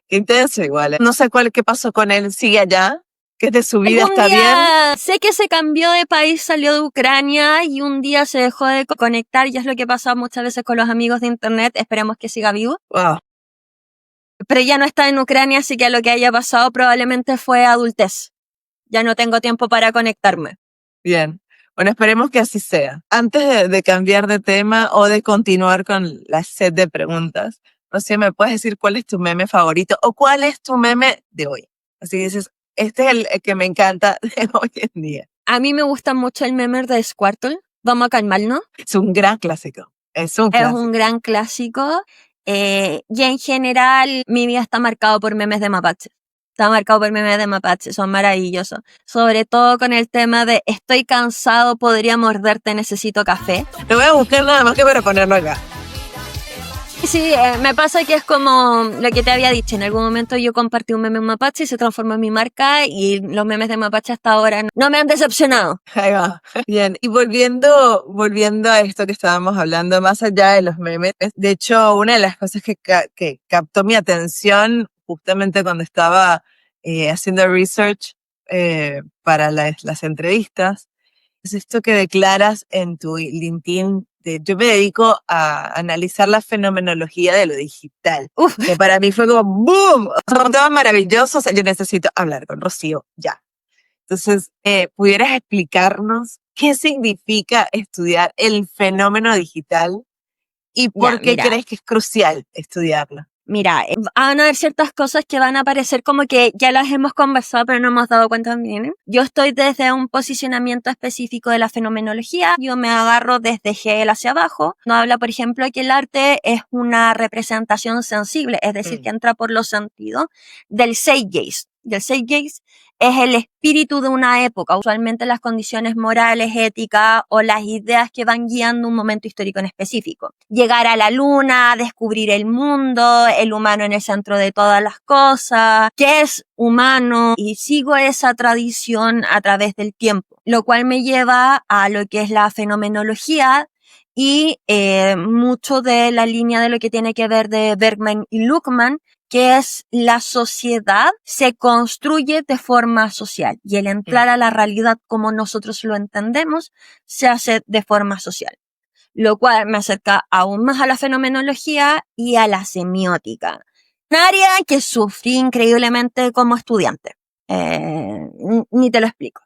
Qué intenso igual. No sé qué pasó con él. ¿Sigue allá? ¿Qué es de su vida? Un ¿Está bien? día sé que se cambió de país, salió de Ucrania y un día se dejó de conectar y es lo que pasa muchas veces con los amigos de internet. Esperemos que siga vivo. Wow. Pero ya no está en Ucrania, así que lo que haya pasado probablemente fue adultez. Ya no tengo tiempo para conectarme. Bien. Bueno, esperemos que así sea. Antes de cambiar de tema o de continuar con la set de preguntas, Rocío, ¿me puedes decir cuál es tu meme favorito o cuál es tu meme de hoy? Así dices, este es el que me encanta de hoy en día. A mí me gusta mucho el meme de Squirtle. Vamos a calmarnos. Es un gran clásico. Es un Es clásico. un gran clásico. Y en general, mi vida está marcado por memes de mapache. Está marcado por memes de mapache. Son maravillosos. Sobre todo con el tema de estoy cansado, podría morderte, necesito café. Lo voy a buscar nada más que para ponerlo acá. Sí, me pasa que es como lo que te había dicho. En algún momento yo compartí un meme en mapache y se transformó en mi marca y los memes de mapache hasta ahora no me han decepcionado. Ahí va. Bien, y volviendo a esto que estábamos hablando, más allá de los memes, de hecho, una de las cosas que captó mi atención justamente cuando estaba haciendo research para las entrevistas, es esto que declaras en tu LinkedIn. Yo me dedico a analizar la fenomenología de lo digital, Uf, que para mí fue como ¡boom! O sea, un tema maravilloso, o sea, yo necesito hablar con Rocío ya. Entonces, ¿pudieras explicarnos qué significa estudiar el fenómeno digital y ya, por qué mira. crees que es crucial estudiarlo? Mira, van a haber ciertas cosas que van a parecer como que ya las hemos conversado, pero no hemos dado cuenta bien. Yo estoy desde un posicionamiento específico de la fenomenología. Yo me agarro desde Hegel hacia abajo. No habla, por ejemplo, que el arte es una representación sensible, es decir, que entra por los sentidos del zeitgeist. Y el zeitgeist es el espíritu de una época, usualmente las condiciones morales, éticas o las ideas que van guiando un momento histórico en específico. Llegar a la luna, descubrir el mundo, el humano en el centro de todas las cosas, qué es humano, y sigo esa tradición a través del tiempo, lo cual me lleva a lo que es la fenomenología y mucho de la línea de lo que tiene que ver de Bergman y Luhmann, que es la sociedad se construye de forma social y el entrar a la realidad como nosotros lo entendemos se hace de forma social, lo cual me acerca aún más a la fenomenología y a la semiótica. Un área que sufrí increíblemente como estudiante. Ni te lo explico.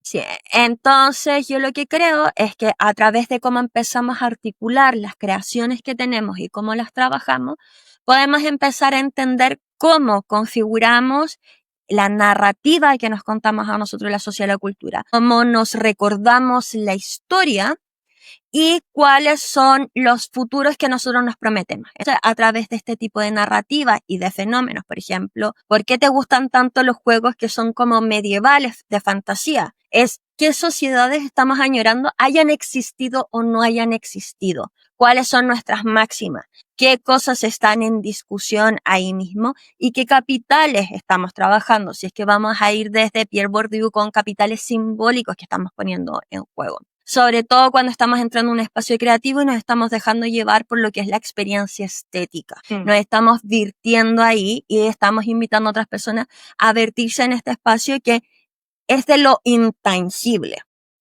Sí, entonces yo lo que creo es que a través de cómo empezamos a articular las creaciones que tenemos y cómo las trabajamos, podemos empezar a entender cómo configuramos la narrativa que nos contamos a nosotros la sociedad y la cultura, cómo nos recordamos la historia y cuáles son los futuros que nosotros nos prometemos. O sea, a través de este tipo de narrativas y de fenómenos, por ejemplo, ¿por qué te gustan tanto los juegos que son como medievales de fantasía? Es qué sociedades estamos añorando, hayan existido o no hayan existido. ¿Cuáles son nuestras máximas? ¿Qué cosas están en discusión ahí mismo? ¿Y qué capitales estamos trabajando? Si es que vamos a ir desde Pierre Bourdieu con capitales simbólicos que estamos poniendo en juego. Sobre todo cuando estamos entrando en un espacio creativo y nos estamos dejando llevar por lo que es la experiencia estética. Nos estamos virtiendo ahí y estamos invitando a otras personas a vertirse en este espacio que es de lo intangible.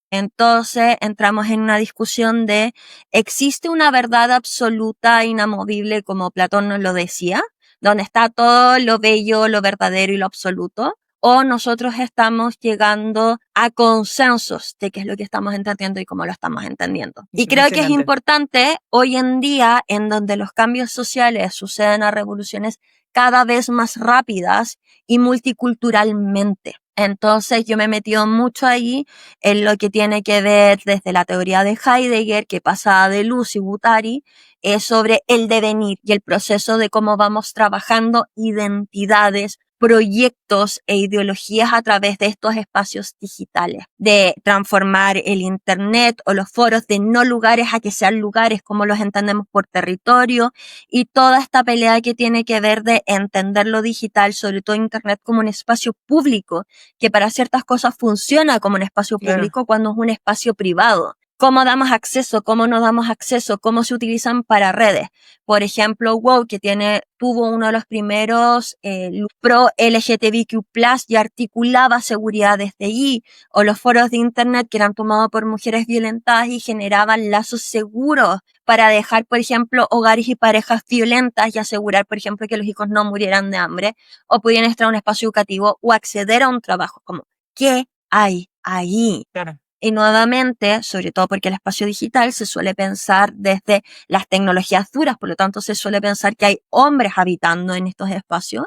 Entonces entramos en una discusión de, ¿existe una verdad absoluta, inamovible, como Platón nos lo decía, donde está todo lo bello, lo verdadero y lo absoluto? o nosotros estamos llegando a consensos de qué es lo que estamos entendiendo y cómo lo estamos entendiendo. Y creo que es Impresionante. importante hoy en día, en donde los cambios sociales suceden a revoluciones cada vez más rápidas y multiculturalmente. Entonces yo me he metido mucho ahí en lo que tiene que ver desde la teoría de Heidegger, que pasa de Luz y Guattari, sobre el devenir y el proceso de cómo vamos trabajando identidades, proyectos e ideologías a través de estos espacios digitales, de transformar el internet o los foros de no lugares a que sean lugares como los entendemos por territorio, y toda esta pelea que tiene que ver de entender lo digital, sobre todo internet, como un espacio público, que para ciertas cosas funciona como un espacio público cuando es un espacio privado. ¿Cómo damos acceso? ¿Cómo no damos acceso? ¿Cómo se utilizan para redes? Por ejemplo, WoW, que tuvo uno de los primeros pro LGTBQ+, y articulaba seguridad desde allí, o los foros de internet que eran tomados por mujeres violentadas y generaban lazos seguros para dejar, por ejemplo, hogares y parejas violentas y asegurar, por ejemplo, que los hijos no murieran de hambre, o pudieran estar en un espacio educativo o acceder a un trabajo. Como, ¿qué hay ahí? Claro. Y nuevamente, sobre todo porque el espacio digital se suele pensar desde las tecnologías duras, por lo tanto se suele pensar que hay hombres habitando en estos espacios,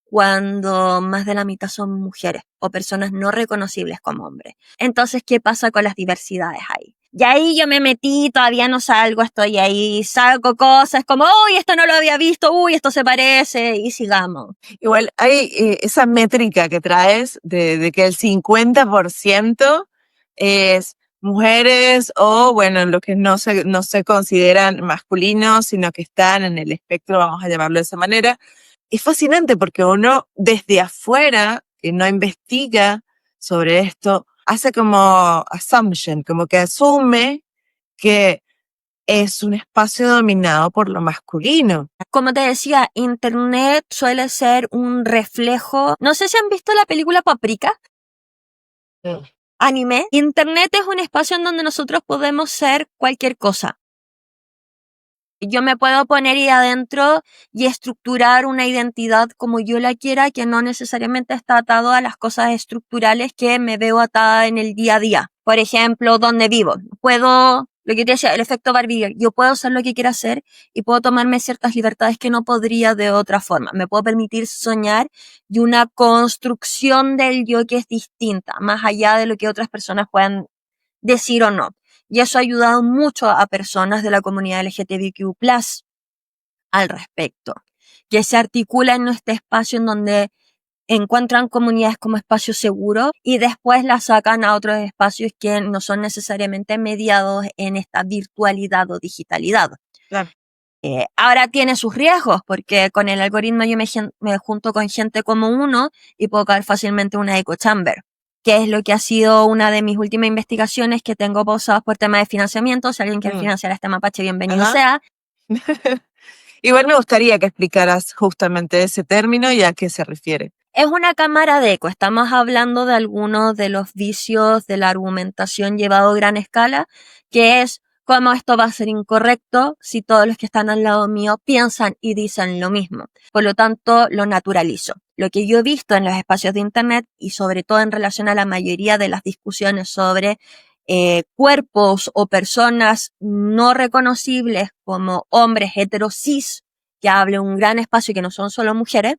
cuando más de la mitad son mujeres o personas no reconocibles como hombres. Entonces, ¿qué pasa con las diversidades ahí? Y ahí yo me metí, todavía no salgo, estoy ahí, saco cosas como, uy, esto no lo había visto, uy, esto se parece, y sigamos. Igual hay esa métrica que traes de que el 50% es mujeres o, bueno, los que no se consideran masculinos, sino que están en el espectro, vamos a llamarlo de esa manera. Es fascinante porque uno desde afuera, que no investiga sobre esto, hace como assumption, como que asume que es un espacio dominado por lo masculino. Como te decía, internet suele ser un reflejo. No sé si han visto la película Paprika. Anime. Internet es un espacio en donde nosotros podemos ser cualquier cosa. Yo me puedo poner ahí adentro y estructurar una identidad como yo la quiera, que no necesariamente está atado a las cosas estructurales que me veo atada en el día a día. Por ejemplo, donde vivo. Lo que te decía, el efecto Barbie, yo puedo hacer lo que quiera hacer y puedo tomarme ciertas libertades que no podría de otra forma. Me puedo permitir soñar y una construcción del yo que es distinta, más allá de lo que otras personas puedan decir o no. Y eso ha ayudado mucho a personas de la comunidad LGTBQ+ al respecto, que se articulan en este espacio en donde encuentran comunidades como espacio seguro y después las sacan a otros espacios que no son necesariamente mediados en esta virtualidad o digitalidad. Claro. Ahora tiene sus riesgos, porque con el algoritmo yo me junto con gente como uno y puedo caer fácilmente en una echo chamber, que es lo que ha sido una de mis últimas investigaciones que tengo pausadas por tema de financiamiento. Si alguien quiere financiar este mapache, bienvenido sea. Igual me gustaría que explicaras justamente ese término y a qué se refiere. Es una cámara de eco. Estamos hablando de algunos de los vicios de la argumentación llevado a gran escala, que es cómo esto va a ser incorrecto si todos los que están al lado mío piensan y dicen lo mismo. Por lo tanto, lo naturalizo. Lo que yo he visto en los espacios de internet y sobre todo en relación a la mayoría de las discusiones sobre cuerpos o personas no reconocibles como hombres heterosis, que hablan un gran espacio y que no son solo mujeres,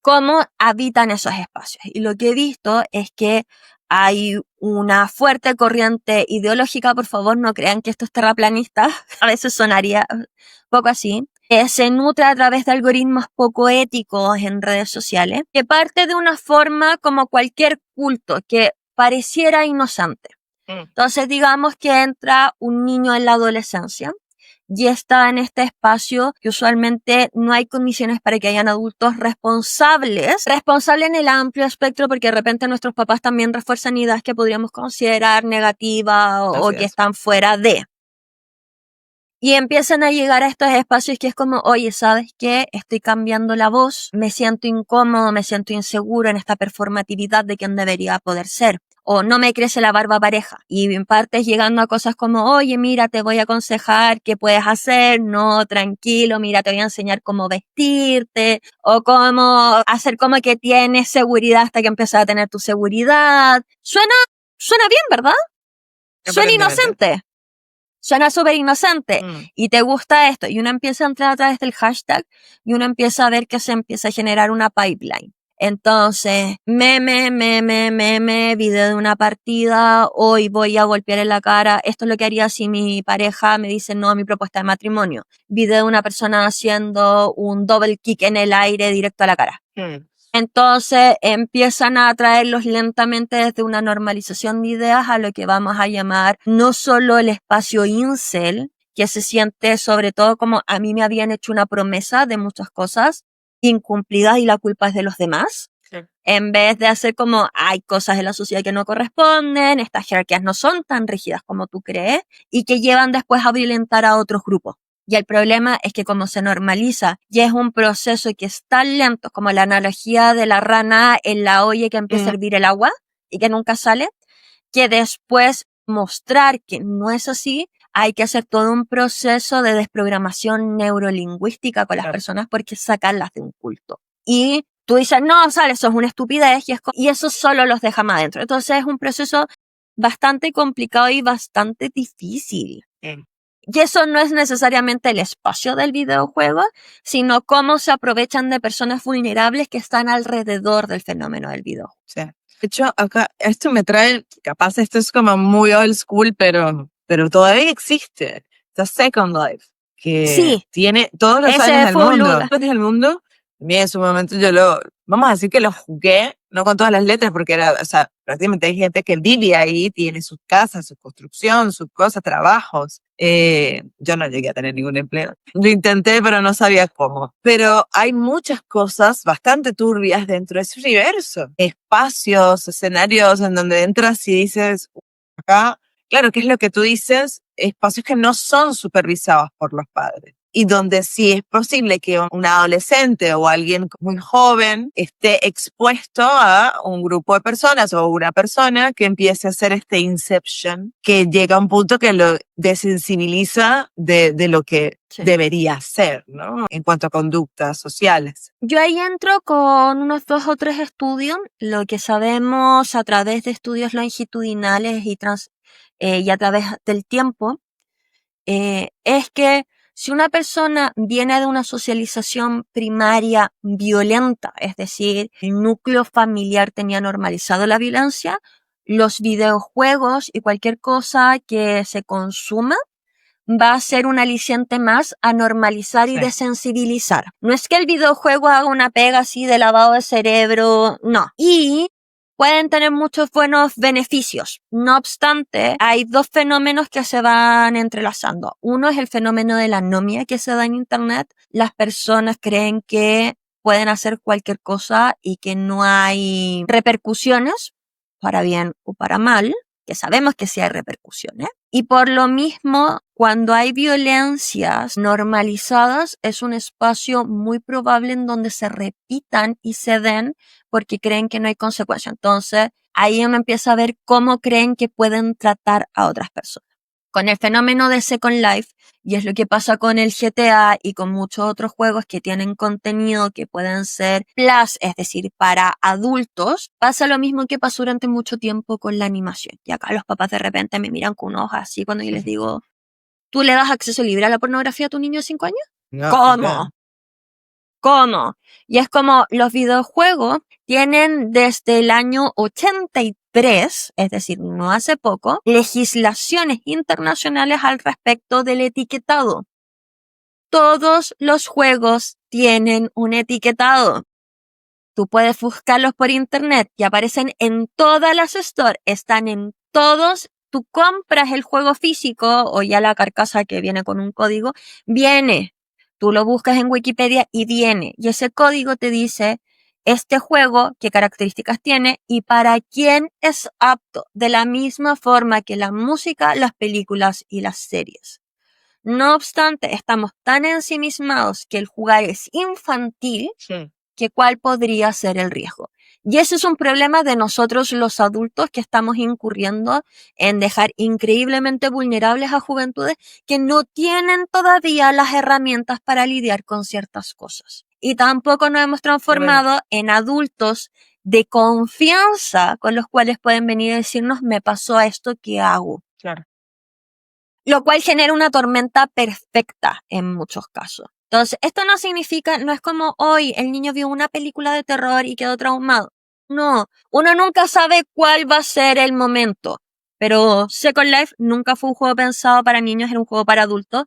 cómo habitan esos espacios. Y lo que he visto es que hay una fuerte corriente ideológica, por favor no crean que esto es terraplanista, a veces sonaría un poco así, que se nutre a través de algoritmos poco éticos en redes sociales, que parte de una forma como cualquier culto que pareciera inocente. Entonces digamos que entra un niño en la adolescencia y está en este espacio que usualmente no hay condiciones para que hayan adultos responsables en el amplio espectro, porque de repente nuestros papás también refuerzan ideas que podríamos considerar negativas o que están fuera de. Y empiezan a llegar a estos espacios que es como, oye, ¿sabes qué? Estoy cambiando la voz, me siento incómodo, me siento inseguro en esta performatividad de quién debería poder ser. o no me crece la barba pareja. Y en parte llegando a cosas como, oye, mira, te voy a aconsejar qué puedes hacer, no, tranquilo, mira, te voy a enseñar cómo vestirte, o cómo hacer como que tienes seguridad hasta que empiezas a tener tu seguridad. Suena bien, ¿verdad? Suena inocente. Suena súper inocente y te gusta esto. Y uno empieza a entrar a través del hashtag y uno empieza a ver que se empieza a generar una pipeline. Entonces, video de una partida, hoy voy a golpear en la cara, esto es lo que haría si mi pareja me dice no a mi propuesta de matrimonio. Video de una persona haciendo un double kick en el aire directo a la cara. Entonces empiezan a atraerlos lentamente desde una normalización de ideas a lo que vamos a llamar no solo el espacio incel, que se siente sobre todo como a mí me habían hecho una promesa de muchas cosas incumplidas y la culpa es de los demás. Sí. En vez de hacer como hay cosas en la sociedad que no corresponden, estas jerarquías no son tan rígidas como tú crees y que llevan después a violentar a otros grupos. Y el problema es que como se normaliza y es un proceso que es tan lento como la analogía de la rana en la olla que empieza a hervir el agua y que nunca sale, que después mostrar que no es así, hay que hacer todo un proceso de desprogramación neurolingüística con las personas porque sacarlas de un culto. Y tú dices, no, sale, eso es una estupidez y eso solo los deja más adentro. Entonces es un proceso bastante complicado y bastante difícil. Y eso no es necesariamente el espacio del videojuego, sino cómo se aprovechan de personas vulnerables que están alrededor del fenómeno del videojuego. Sí. De hecho, acá, esto me trae, capaz esto es como muy old school, pero todavía existe. The Second Life, que sí, tiene todos los años del mundo. También en su momento vamos a decir que lo jugué, no con todas las letras, porque era, o sea, prácticamente hay gente que vive ahí, tiene sus casas, su construcción, sus cosas, trabajos. Yo no llegué a tener ningún empleo. Lo intenté, pero no sabía cómo. Pero hay muchas cosas bastante turbias dentro de ese universo. Espacios, escenarios en donde entras y dices, acá, claro, ¿qué es lo que tú dices? Espacios que no son supervisados por los padres. Y donde sí es posible que un adolescente o alguien muy joven esté expuesto a un grupo de personas o una persona que empiece a hacer este inception, que llega a un punto que lo desensibiliza de lo que debería ser, ¿no? En cuanto a conductas sociales. Yo ahí entro con unos 2 o 3 estudios, lo que sabemos a través de estudios longitudinales y a través del tiempo, es que si una persona viene de una socialización primaria violenta, es decir, el núcleo familiar tenía normalizado la violencia, los videojuegos y cualquier cosa que se consuma va a ser un aliciente más a normalizar y desensibilizar. No es que el videojuego haga una pega así de lavado de cerebro, no. Y pueden tener muchos buenos beneficios. No obstante, hay 2 fenómenos que se van entrelazando. Uno es el fenómeno de la anomia que se da en Internet. Las personas creen que pueden hacer cualquier cosa y que no hay repercusiones, para bien o para mal, que sabemos que sí hay repercusiones. Y por lo mismo, cuando hay violencias normalizadas, es un espacio muy probable en donde se repitan y se den porque creen que no hay consecuencia. Entonces, ahí uno empieza a ver cómo creen que pueden tratar a otras personas. Con el fenómeno de Second Life, y es lo que pasa con el GTA y con muchos otros juegos que tienen contenido que pueden ser plus, es decir, para adultos, pasa lo mismo que pasó durante mucho tiempo con la animación. Y acá los papás de repente me miran con ojos así cuando yo les digo, ¿tú le das acceso libre a la pornografía a tu niño de 5 años? No, ¿cómo? No. ¿Cómo? Y es como los videojuegos tienen desde el año 83, es decir, no hace poco, legislaciones internacionales al respecto del etiquetado. Todos los juegos tienen un etiquetado. Tú puedes buscarlos por internet y aparecen en todas las stores, están en todos. Tú compras el juego físico o ya la carcasa que viene con un código, viene. Tú lo buscas en Wikipedia y viene. Y ese código te dice este juego, qué características tiene y para quién es apto. De la misma forma que la música, las películas y las series. No obstante, estamos tan ensimismados que el jugar es infantil que cuál podría ser el riesgo. Y ese es un problema de nosotros los adultos que estamos incurriendo en dejar increíblemente vulnerables a juventudes que no tienen todavía las herramientas para lidiar con ciertas cosas. Y tampoco nos hemos transformado en adultos de confianza con los cuales pueden venir a decirnos, me pasó esto, ¿qué hago? Claro. Lo cual genera una tormenta perfecta en muchos casos. Entonces, esto no significa, no es como hoy el niño vio una película de terror y quedó traumado. No, uno nunca sabe cuál va a ser el momento. Pero Second Life nunca fue un juego pensado para niños, era un juego para adultos.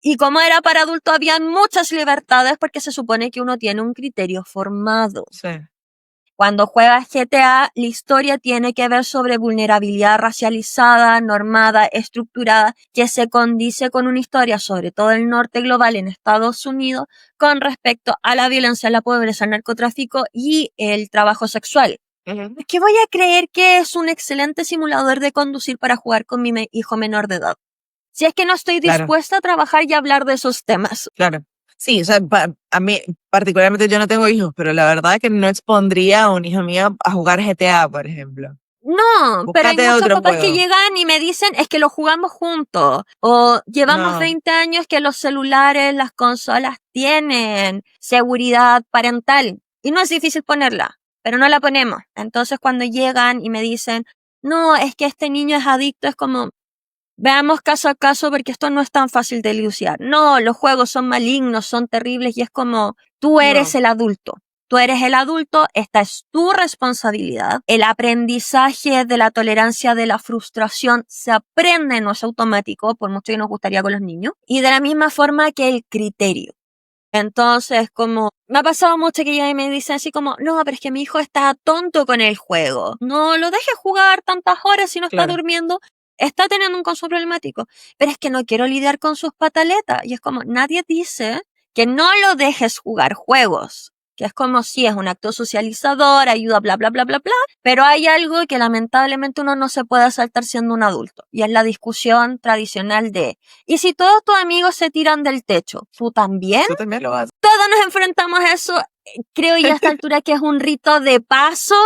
Y como era para adultos, había muchas libertades porque se supone que uno tiene un criterio formado. Sí. Cuando juegas GTA, la historia tiene que ver sobre vulnerabilidad racializada, normada, estructurada, que se condice con una historia, sobre todo el norte global en Estados Unidos, con respecto a la violencia, la pobreza, el narcotráfico y el trabajo sexual. Es que voy a creer que es un excelente simulador de conducir para jugar con mi hijo menor de edad. Si es que no estoy dispuesta a trabajar y hablar de esos temas. Claro. Sí, o sea, a mí, particularmente yo no tengo hijos, pero la verdad que no expondría a un hijo mío a jugar GTA, por ejemplo. No, pero hay Búscate muchos otro papás que juego. llegan y me dicen, es que lo jugamos juntos. O llevamos No, 20 años que los celulares, las consolas tienen seguridad parental. Y no es difícil ponerla, pero no la ponemos. Entonces cuando llegan y me dicen, no, es que este niño es adicto, es como, veamos caso a caso porque esto no es tan fácil de dilucidar. No, los juegos son malignos, son terribles y es como, tú eres no. el adulto. Tú eres el adulto, esta es tu responsabilidad. El aprendizaje de la tolerancia de la frustración se aprende, no es automático, por mucho que nos gustaría con los niños. Y de la misma forma que el criterio. Entonces, como, me ha pasado mucho que ya me dicen así como, no, pero es que mi hijo está tonto con el juego. No lo dejes jugar tantas horas si no está Claro. durmiendo. Está teniendo un consumo problemático. Pero es que no quiero lidiar con sus pataletas. Y es como, nadie dice que no lo dejes jugar juegos. Que es como si es un acto socializador, ayuda, bla, bla, bla, bla, bla. Pero hay algo que lamentablemente uno no se puede saltar siendo un adulto. Y es la discusión tradicional de, ¿y si todos tus amigos se tiran del techo? ¿Tú también? Tú también lo vas. Todos nos enfrentamos a eso. Creo yo a esta altura que es un rito de paso.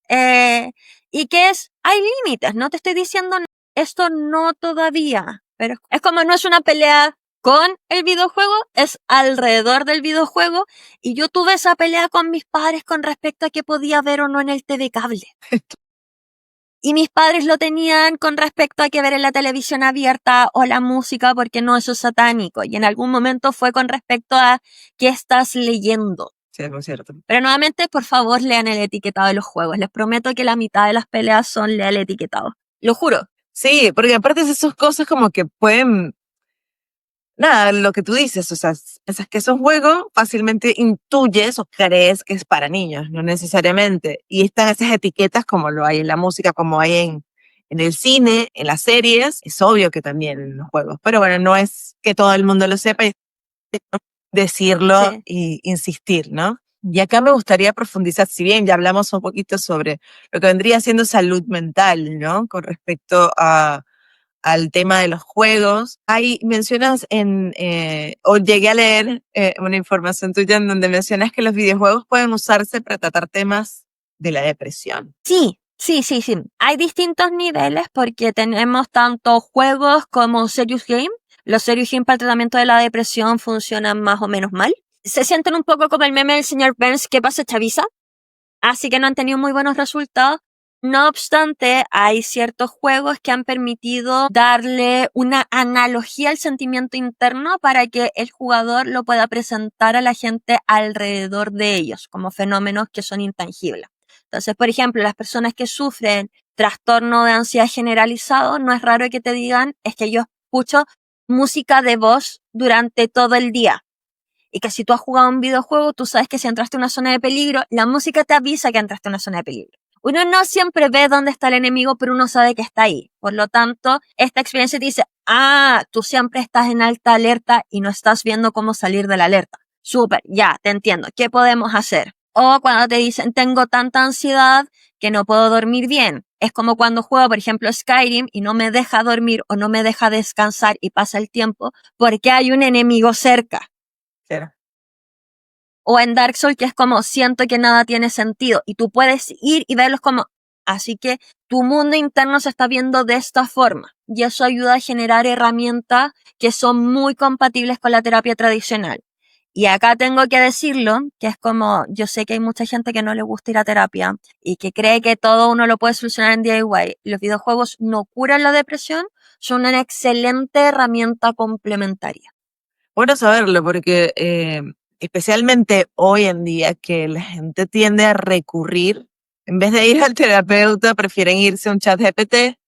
Y que es, hay límites. No te estoy diciendo esto no todavía. Pero es como no es una pelea con el videojuego, es alrededor del videojuego. Y yo tuve esa pelea con mis padres con respecto a qué podía ver o no en el TV cable. Y mis padres lo tenían con respecto a que ver en la televisión abierta o la música porque no, eso es satánico. Y en algún momento fue con respecto a qué estás leyendo. Sí, es cierto. Pero nuevamente, por favor, lean el etiquetado de los juegos. Les prometo que la mitad de las peleas son lean el etiquetado. Lo juro. Sí, porque aparte de esas cosas como que pueden, nada, lo que tú dices, o sea, piensas que es un juego, fácilmente intuyes o crees que es para niños, no necesariamente. Y están esas etiquetas como lo hay en la música, como hay en el cine, en las series, es obvio que también en los juegos. Pero bueno, no es que todo el mundo lo sepa y decirlo Sí. y insistir, ¿no? Y acá me gustaría profundizar, si bien ya hablamos un poquito sobre lo que vendría siendo salud mental, ¿no? Con respecto al tema de los juegos. Hay, mencionas o llegué a leer una información tuya en donde mencionas que los videojuegos pueden usarse para tratar temas de la depresión. Sí. Hay distintos niveles porque tenemos tanto juegos como serious game. Los serious game para el tratamiento de la depresión funcionan más o menos mal. Se sienten un poco como el meme del señor Burns, ¿qué pasa, chaviza? Así que no han tenido muy buenos resultados. No obstante, hay ciertos juegos que han permitido darle una analogía al sentimiento interno para que el jugador lo pueda presentar a la gente alrededor de ellos, como fenómenos que son intangibles. Entonces, por ejemplo, las personas que sufren trastorno de ansiedad generalizado, no es raro que te digan, es que yo escucho música de voz durante todo el día. Y que si tú has jugado un videojuego, tú sabes que si entraste a una zona de peligro, la música te avisa que entraste a una zona de peligro. Uno no siempre ve dónde está el enemigo, pero uno sabe que está ahí. Por lo tanto, esta experiencia te dice, tú siempre estás en alta alerta y no estás viendo cómo salir de la alerta. Súper, ya, te entiendo. ¿Qué podemos hacer? O cuando te dicen, tengo tanta ansiedad que no puedo dormir bien. Es como cuando juego, por ejemplo, Skyrim y no me deja dormir o no me deja descansar y pasa el tiempo porque hay un enemigo cerca. Claro. O en Dark Souls, que es como siento que nada tiene sentido. Y tú puedes ir y verlos como, así que tu mundo interno se está viendo de esta forma. Y eso ayuda a generar herramientas que son muy compatibles con la terapia tradicional. Y acá tengo que decirlo, que es como, yo sé que hay mucha gente que no le gusta ir a terapia y que cree que todo uno lo puede solucionar en DIY. Los videojuegos no curan la depresión, son una excelente herramienta complementaria. Bueno saberlo, porque especialmente hoy en día que la gente tiende a recurrir, en vez de ir al terapeuta, prefieren irse a un chat GPT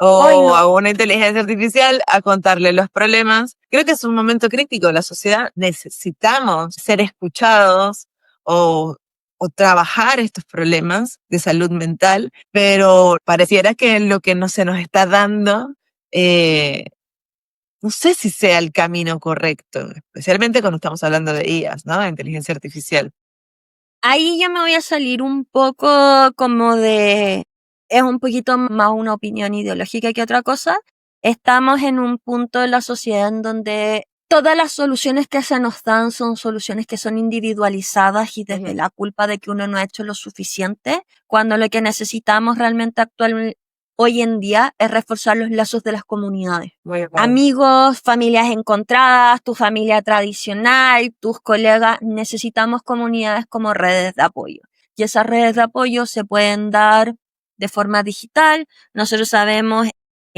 Hoy o no. a una inteligencia artificial a contarle los problemas. Creo que es un momento crítico. La sociedad necesitamos ser escuchados o, o trabajar estos problemas de salud mental, pero pareciera que lo que no se nos está dando, no sé si sea el camino correcto, especialmente cuando estamos hablando de IAs, ¿no? De inteligencia artificial. Ahí yo me voy a salir un poco como de, es un poquito más una opinión ideológica que otra cosa. Estamos en un punto de la sociedad en donde todas las soluciones que se nos dan son soluciones que son individualizadas y desde la culpa de que uno no ha hecho lo suficiente, cuando lo que necesitamos realmente hoy en día es reforzar los lazos de las comunidades. Muy bien. Amigos, familias encontradas, tu familia tradicional, tus colegas, necesitamos comunidades como redes de apoyo. Y esas redes de apoyo se pueden dar de forma digital. Nosotros sabemos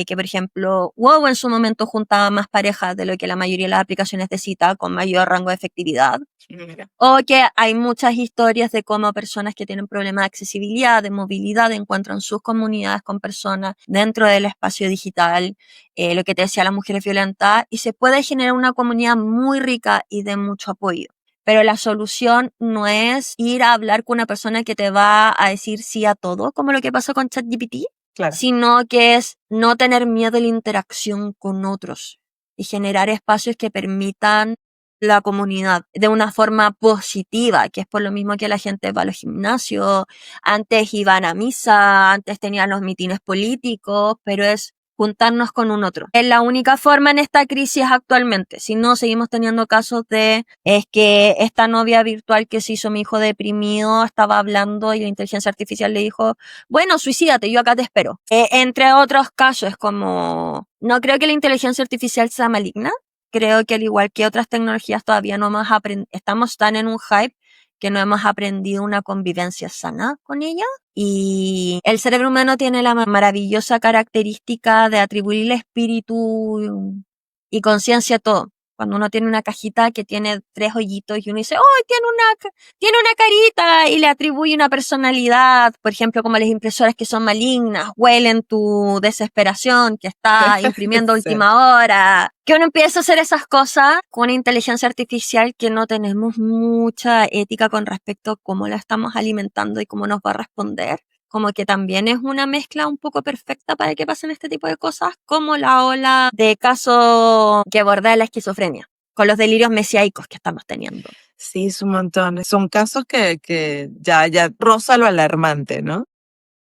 que, por ejemplo, WoW en su momento juntaba más parejas de lo que la mayoría de las aplicaciones de cita con mayor rango de efectividad. Mira. O que hay muchas historias de cómo personas que tienen problemas de accesibilidad, de movilidad, encuentran sus comunidades con personas dentro del espacio digital, lo que te decía las mujeres violentas, y se puede generar una comunidad muy rica y de mucho apoyo. Pero la solución no es ir a hablar con una persona que te va a decir sí a todo, como lo que pasó con ChatGPT, Claro. sino que es no tener miedo a la interacción con otros y generar espacios que permitan la comunidad de una forma positiva, que es por lo mismo que la gente va a los gimnasios, antes iban a misa, antes tenían los mítines políticos, pero es juntarnos con un otro. Es la única forma en esta crisis actualmente. Si no, seguimos teniendo casos de, es que esta novia virtual que se hizo mi hijo deprimido estaba hablando y la inteligencia artificial le dijo, bueno, suicídate, yo acá te espero. Entre otros casos, es como, no creo que la inteligencia artificial sea maligna. Creo que al igual que otras tecnologías todavía no hemos estamos tan en un hype que no hemos aprendido una convivencia sana con ella. Y el cerebro humano tiene la maravillosa característica de atribuirle espíritu y conciencia a todo. Cuando uno tiene una cajita que tiene 3 hoyitos y uno dice, ¡oh, tiene una carita! Y le atribuye una personalidad, por ejemplo, como las impresoras que son malignas, huelen tu desesperación que está imprimiendo a Sí. última hora. Que uno empieza a hacer esas cosas con una inteligencia artificial que no tenemos mucha ética con respecto a cómo la estamos alimentando y cómo nos va a responder. Como que también es una mezcla un poco perfecta para que pasen este tipo de cosas, como la ola de casos que bordea la esquizofrenia, con los delirios mesiáicos que estamos teniendo. Sí, es un montón. Son casos que ya roza lo alarmante, ¿no?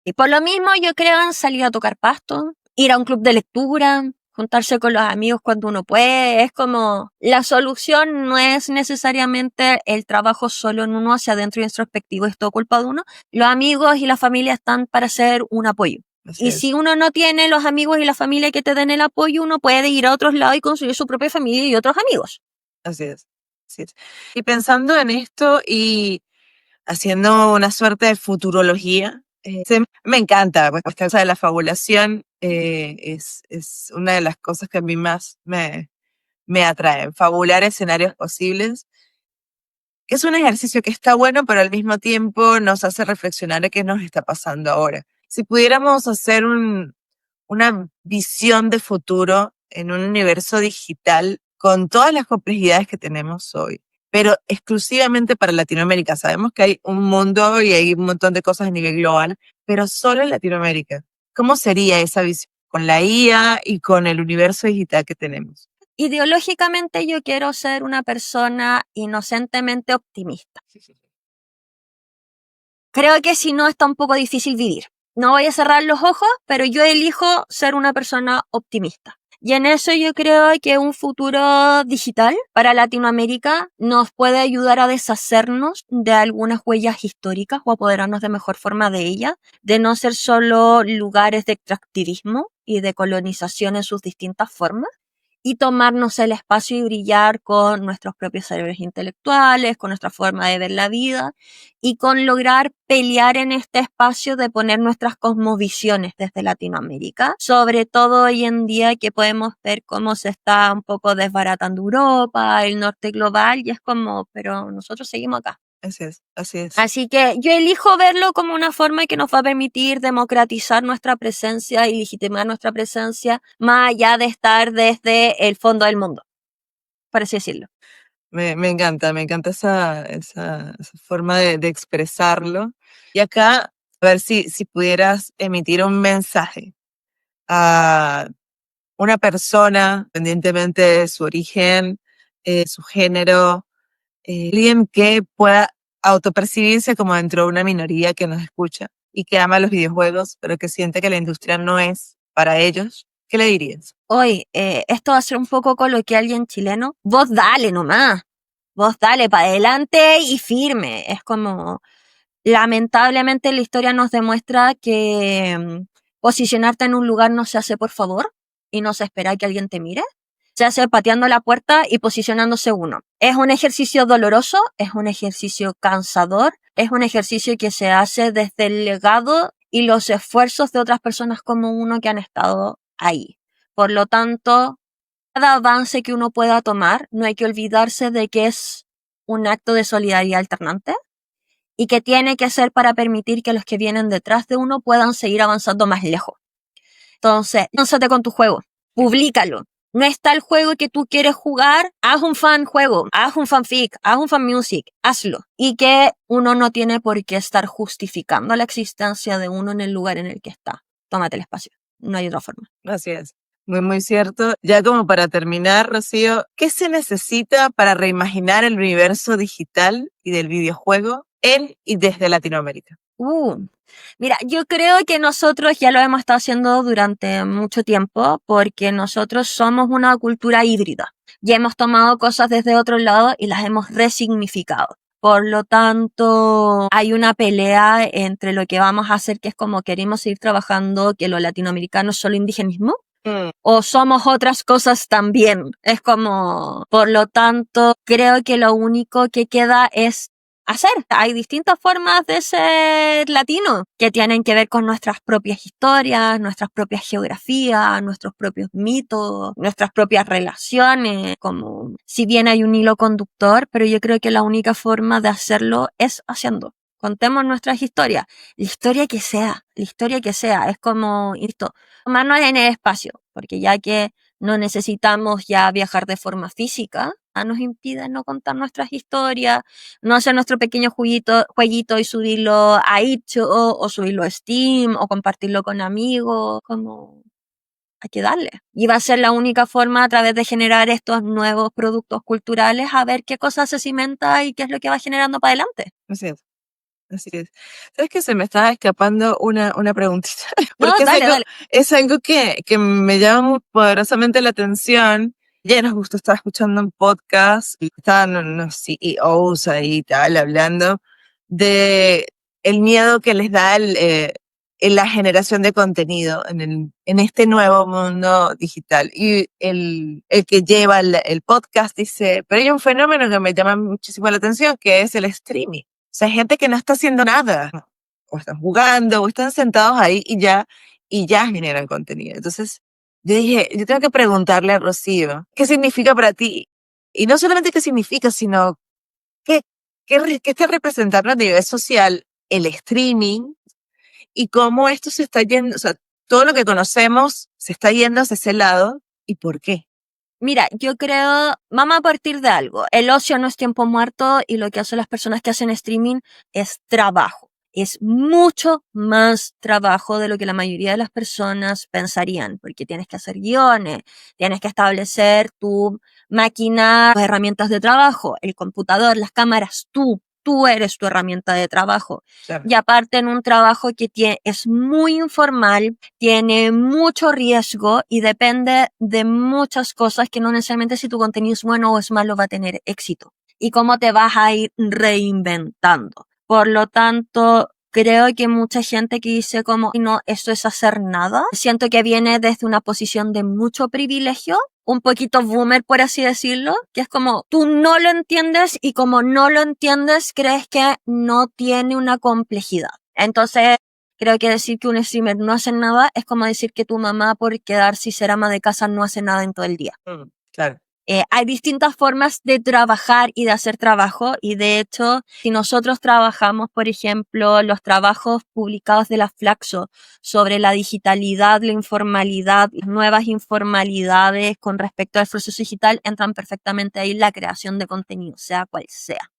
Y por lo mismo yo creo en salir a tocar pasto, ir a un club de lectura, juntarse con los amigos cuando uno puede. Es como, la solución no es necesariamente el trabajo solo en uno hacia adentro y introspectivo, es todo culpa de uno. Los amigos y la familia están para ser un apoyo. Así Y es. si uno no tiene los amigos y la familia que te den el apoyo, uno puede ir a otros lados y construir su propia familia y otros amigos. Así es. Así es. Y pensando en esto y haciendo una suerte de futurología, me encanta, pues, esta cosa de la fabulación es una de las cosas que a mí más me atraen. Fabular escenarios posibles. Es un ejercicio que está bueno, pero al mismo tiempo nos hace reflexionar de qué nos está pasando ahora. Si pudiéramos hacer una visión de futuro en un universo digital con todas las complejidades que tenemos hoy, pero exclusivamente para Latinoamérica. Sabemos que hay un mundo y hay un montón de cosas a nivel global, pero solo en Latinoamérica. ¿Cómo sería esa visión con la IA y con el universo digital que tenemos? Ideológicamente yo quiero ser una persona inocentemente optimista. Creo que si no está un poco difícil vivir. No voy a cerrar los ojos, pero yo elijo ser una persona optimista. Y en eso yo creo que un futuro digital para Latinoamérica nos puede ayudar a deshacernos de algunas huellas históricas o apoderarnos de mejor forma de ellas, de no ser solo lugares de extractivismo y de colonización en sus distintas formas, y tomarnos el espacio y brillar con nuestros propios saberes intelectuales, con nuestra forma de ver la vida y con lograr pelear en este espacio de poner nuestras cosmovisiones desde Latinoamérica, sobre todo hoy en día que podemos ver cómo se está un poco desbaratando Europa, el norte global, y es como, pero nosotros seguimos acá. Así es, así es. Así que yo elijo verlo como una forma que nos va a permitir democratizar nuestra presencia y legitimar nuestra presencia, más allá de estar desde el fondo del mundo, por así decirlo. Me encanta esa forma de expresarlo. Y acá, a ver si pudieras emitir un mensaje a una persona, independientemente de su origen, su género, alguien que pueda autopercibirse como dentro de una minoría que nos escucha y que ama los videojuegos, pero que siente que la industria no es para ellos, ¿qué le dirías? Hoy, esto va a ser un poco coloquial y en chileno. Vos dale nomás. Vos dale para adelante y firme. Es como, lamentablemente la historia nos demuestra que posicionarte en un lugar no se hace por favor y no se espera que alguien te mire. Se hace pateando la puerta y posicionándose uno. Es un ejercicio doloroso, es un ejercicio cansador, es un ejercicio que se hace desde el legado y los esfuerzos de otras personas como uno que han estado ahí. Por lo tanto, cada avance que uno pueda tomar, no hay que olvidarse de que es un acto de solidaridad alternante y que tiene que ser para permitir que los que vienen detrás de uno puedan seguir avanzando más lejos. Entonces, lánzate con tu juego, publícalo. No está el juego que tú quieres jugar, haz un fan juego, haz un fanfic, haz un fan music, hazlo. Y que uno no tiene por qué estar justificando la existencia de uno en el lugar en el que está. Tómate el espacio, no hay otra forma. Así es. Muy cierto. Ya como para terminar, Rocío, ¿qué se necesita para reimaginar el universo digital y del videojuego en y desde Latinoamérica? Mira, yo creo que nosotros ya lo hemos estado haciendo durante mucho tiempo porque nosotros somos una cultura híbrida. Ya hemos tomado cosas desde otro lado y las hemos resignificado. Por lo tanto, hay una pelea entre lo que vamos a hacer, que es como queremos seguir trabajando, que lo latinoamericano es solo indigenismo, o somos otras cosas también. Es como, por lo tanto, creo que lo único que queda es hacer. Hay distintas formas de ser latino que tienen que ver con nuestras propias historias, nuestras propias geografías, nuestros propios mitos, nuestras propias relaciones, como si bien hay un hilo conductor, pero yo creo que la única forma de hacerlo es haciendo. Contemos nuestras historias, la historia que sea, es como, esto, tomarnos en el espacio, porque ya que no necesitamos ya viajar de forma física, nos impide no contar nuestras historias, no hacer nuestro pequeño jueguito y subirlo a itch o subirlo a Steam o compartirlo con amigos, como hay que darle. Y va a ser la única forma a través de generar estos nuevos productos culturales a ver qué cosas se cimenta y qué es lo que va generando para adelante. Así es. Así es. ¿Sabes que se me estaba escapando una preguntita? No, Porque dale. es algo que me llama muy poderosamente la atención. Ya nos gustó estar escuchando un podcast y estaban unos CEOs ahí y tal hablando de el miedo que les da en la generación de contenido en este nuevo mundo digital. Y el que lleva el podcast dice, pero hay un fenómeno que me llama muchísimo la atención, que es el streaming. O sea, hay gente que no está haciendo nada, o están jugando, o están sentados ahí y ya generan contenido. Entonces, yo dije, yo tengo que preguntarle a Rocío, ¿qué significa para ti? Y no solamente qué significa, sino qué, qué está representando a nivel social el streaming y cómo esto se está yendo, o sea, todo lo que conocemos se está yendo hacia ese lado y por qué. Mira, yo creo, vamos a partir de algo. El ocio no es tiempo muerto y lo que hacen las personas que hacen streaming es trabajo. Es mucho más trabajo de lo que la mayoría de las personas pensarían, porque tienes que hacer guiones, tienes que establecer tu máquina, tus herramientas de trabajo, el computador, las cámaras, tú tú eres tu herramienta de trabajo. Claro. Y aparte en un trabajo que es muy informal, tiene mucho riesgo y depende de muchas cosas que no necesariamente si tu contenido es bueno o es malo va a tener éxito. Y cómo te vas a ir reinventando. Por lo tanto, creo que mucha gente que dice como, no, esto es hacer nada, siento que viene desde una posición de mucho privilegio, un poquito boomer, por así decirlo, que es como, tú no lo entiendes y como no lo entiendes, crees que no tiene una complejidad. Entonces, creo que decir que un streamer no hace nada es como decir que tu mamá, por quedarse y ser ama de casa, no hace nada en todo el día. Claro. Hay distintas formas de trabajar y de hacer trabajo y de hecho, si nosotros trabajamos, por ejemplo, los trabajos publicados de la Flaxo sobre la digitalidad, la informalidad, las nuevas informalidades con respecto al proceso digital, entran perfectamente ahí la creación de contenido, sea cual sea.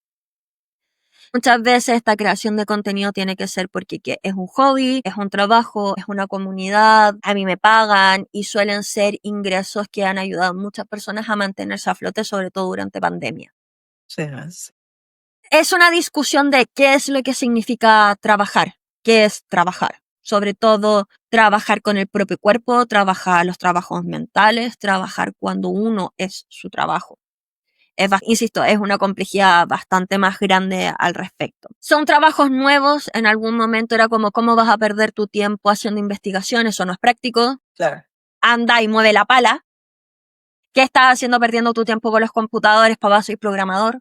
Muchas veces esta creación de contenido tiene que ser porque es un hobby, es un trabajo, es una comunidad, a mí me pagan y suelen ser ingresos que han ayudado a muchas personas a mantenerse a flote, sobre todo durante pandemia. Sí, Es una discusión de qué es lo que significa trabajar, qué es trabajar. Sobre todo trabajar con el propio cuerpo, trabajar los trabajos mentales, trabajar cuando uno es su trabajo. Insisto, es una complejidad bastante más grande al respecto. Son trabajos nuevos, en algún momento era como, ¿cómo vas a perder tu tiempo haciendo investigaciones? Eso no es práctico. Claro. Anda y mueve la pala. ¿Qué estás haciendo perdiendo tu tiempo con los computadores, papá? Soy programador.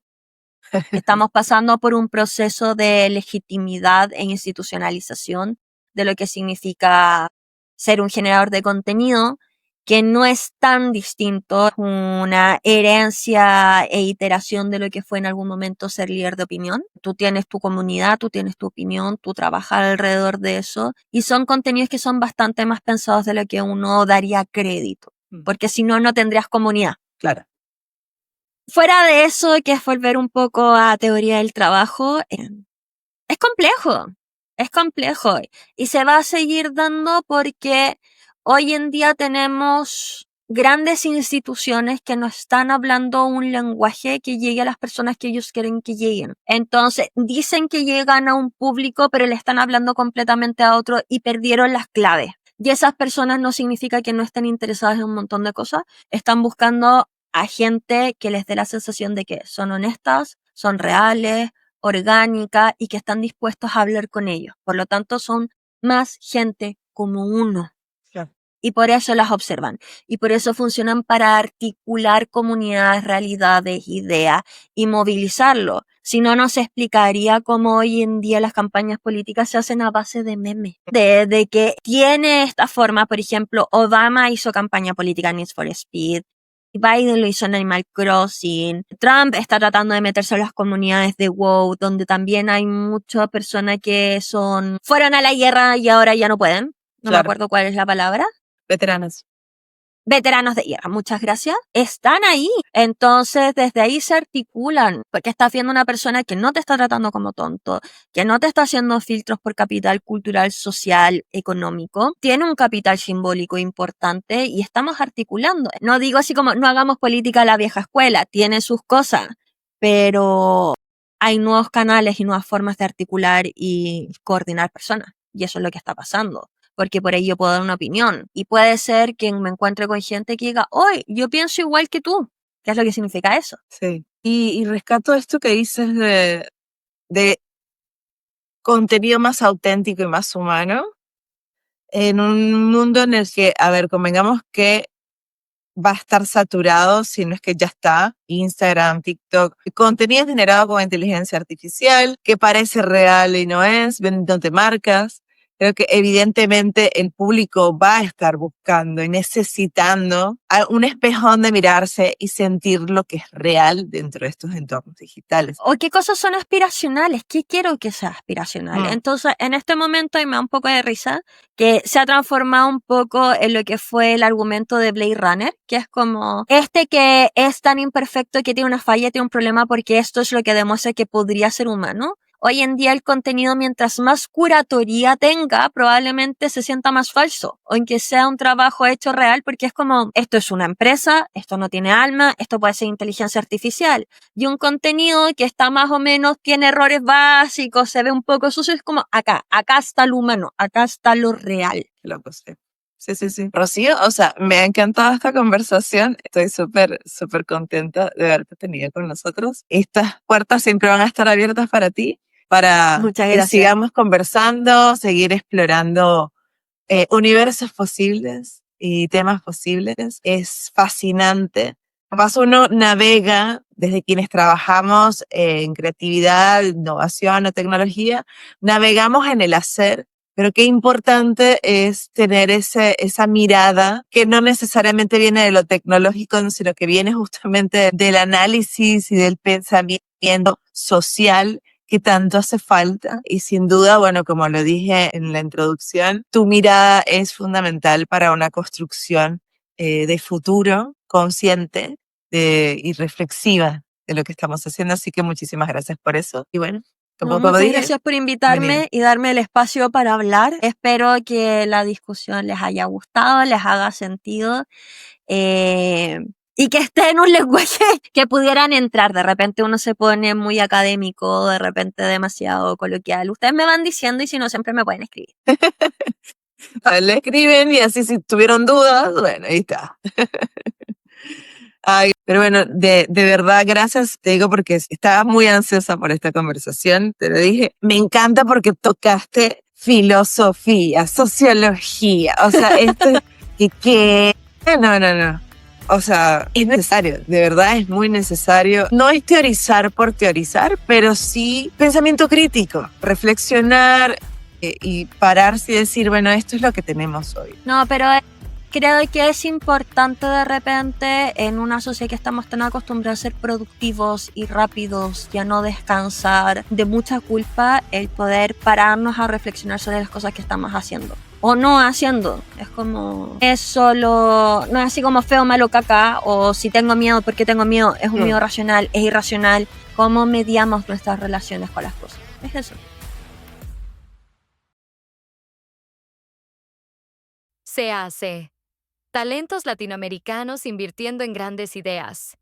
Estamos pasando por un proceso de legitimidad e institucionalización de lo que significa ser un generador de contenido, que no es tan distinto, una herencia e iteración de lo que fue en algún momento ser líder de opinión. Tú tienes tu comunidad, tú tienes tu opinión, tú trabajas alrededor de eso y son contenidos que son bastante más pensados de lo que uno daría crédito, porque si no, no tendrías comunidad. Claro. Fuera de eso, que es volver un poco a teoría del trabajo, es complejo y se va a seguir dando porque hoy en día tenemos grandes instituciones que no están hablando un lenguaje que llegue a las personas que ellos quieren que lleguen. Entonces, dicen que llegan a un público, pero le están hablando completamente a otro y perdieron las claves. Y esas personas no significa que no estén interesadas en un montón de cosas, están buscando a gente que les dé la sensación de que son honestas, son reales, orgánica y que están dispuestos a hablar con ellos. Por lo tanto, son más gente como uno. Claro. Y por eso las observan. Y por eso funcionan para articular comunidades, realidades, ideas y movilizarlo. Si no, no se explicaría cómo hoy en día las campañas políticas se hacen a base de memes. De que tiene esta forma, por ejemplo, Obama hizo campaña política en Need for Speed. Biden lo hizo en Animal Crossing. Trump está tratando de meterse en las comunidades de WoW, donde también hay muchas personas que fueron a la guerra y ahora ya no pueden. No me acuerdo cuál es la palabra. Veteranos. Veteranos de guerra, muchas gracias. Están ahí. Entonces, desde ahí se articulan. Porque estás viendo una persona que no te está tratando como tonto, que no te está haciendo filtros por capital cultural, social, económico. Tiene un capital simbólico importante y estamos articulando. No digo así como, no hagamos política a la vieja escuela. Tiene sus cosas, pero hay nuevos canales y nuevas formas de articular y coordinar personas. Y eso es lo que está pasando. Porque por ahí yo puedo dar una opinión. Y puede ser que me encuentre con gente que diga, hoy yo pienso igual que tú. ¿Qué es lo que significa eso? Sí. Y rescato esto que dices de contenido más auténtico y más humano en un mundo en el que, a ver, convengamos que va a estar saturado, si no es que ya está, Instagram, TikTok, contenido generado con inteligencia artificial, que parece real y no es, vendiéndote marcas. Creo que evidentemente el público va a estar buscando y necesitando un espejo donde mirarse y sentir lo que es real dentro de estos entornos digitales. ¿O qué cosas son aspiracionales? ¿Qué quiero que sea aspiracional? Entonces, en este momento, y me da un poco de risa, que se ha transformado un poco en lo que fue el argumento de Blade Runner, que es como, que es tan imperfecto que tiene una falla, tiene un problema porque esto es lo que demuestra que podría ser humano. Hoy en día el contenido, mientras más curatoría tenga, probablemente se sienta más falso, o en que sea un trabajo hecho real, porque es como, esto es una empresa, esto no tiene alma, esto puede ser inteligencia artificial. Y un contenido que está más o menos, tiene errores básicos, se ve un poco sucio, es como, acá está lo humano, acá está lo real. Qué loco, sí. Sí, sí, sí. Rocío, o sea, me ha encantado esta conversación. Estoy súper, súper contenta de haberte tenido con nosotros. Estas puertas siempre van a estar abiertas para ti, para Muchas que gracias. sigamos conversando, seguir explorando universos posibles y temas posibles. Es fascinante. Además, uno navega desde quienes trabajamos en creatividad, innovación o tecnología, navegamos en el hacer, pero qué importante es tener esa mirada que no necesariamente viene de lo tecnológico, sino que viene justamente del análisis y del pensamiento social que tanto hace falta. Y sin duda, bueno, como lo dije en la introducción, tu mirada es fundamental para una construcción de futuro consciente y reflexiva de lo que estamos haciendo. Así que muchísimas gracias por eso. Y bueno, No, como muchas dije, gracias por bienvenida. invitarme y darme el espacio para hablar. Espero que la discusión les haya gustado, les haga sentido y que esté en un lenguaje que pudieran entrar. De repente uno se pone muy académico, de repente demasiado coloquial. Ustedes me van diciendo y si no, siempre me pueden escribir. Le escriben y así si tuvieron dudas, bueno, ahí está. Ay, pero bueno, de verdad, gracias, te digo porque estaba muy ansiosa por esta conversación, te lo dije. Me encanta porque tocaste filosofía, sociología, o sea, esto que, no. O sea, es necesario, de verdad es muy necesario. No es teorizar por teorizar, pero sí pensamiento crítico, reflexionar y pararse y decir, bueno, esto es lo que tenemos hoy. No, pero creo que es importante de repente en una sociedad que estamos tan acostumbrados a ser productivos y rápidos y a no descansar de mucha culpa, el poder pararnos a reflexionar sobre las cosas que estamos haciendo o no haciendo. Es como, es solo, no es así como feo, malo, caca, o si tengo miedo, ¿por qué tengo miedo? Es un miedo racional, es irracional. ¿Cómo mediamos nuestras relaciones con las cosas? Es eso. CAC. Talentos latinoamericanos invirtiendo en grandes ideas.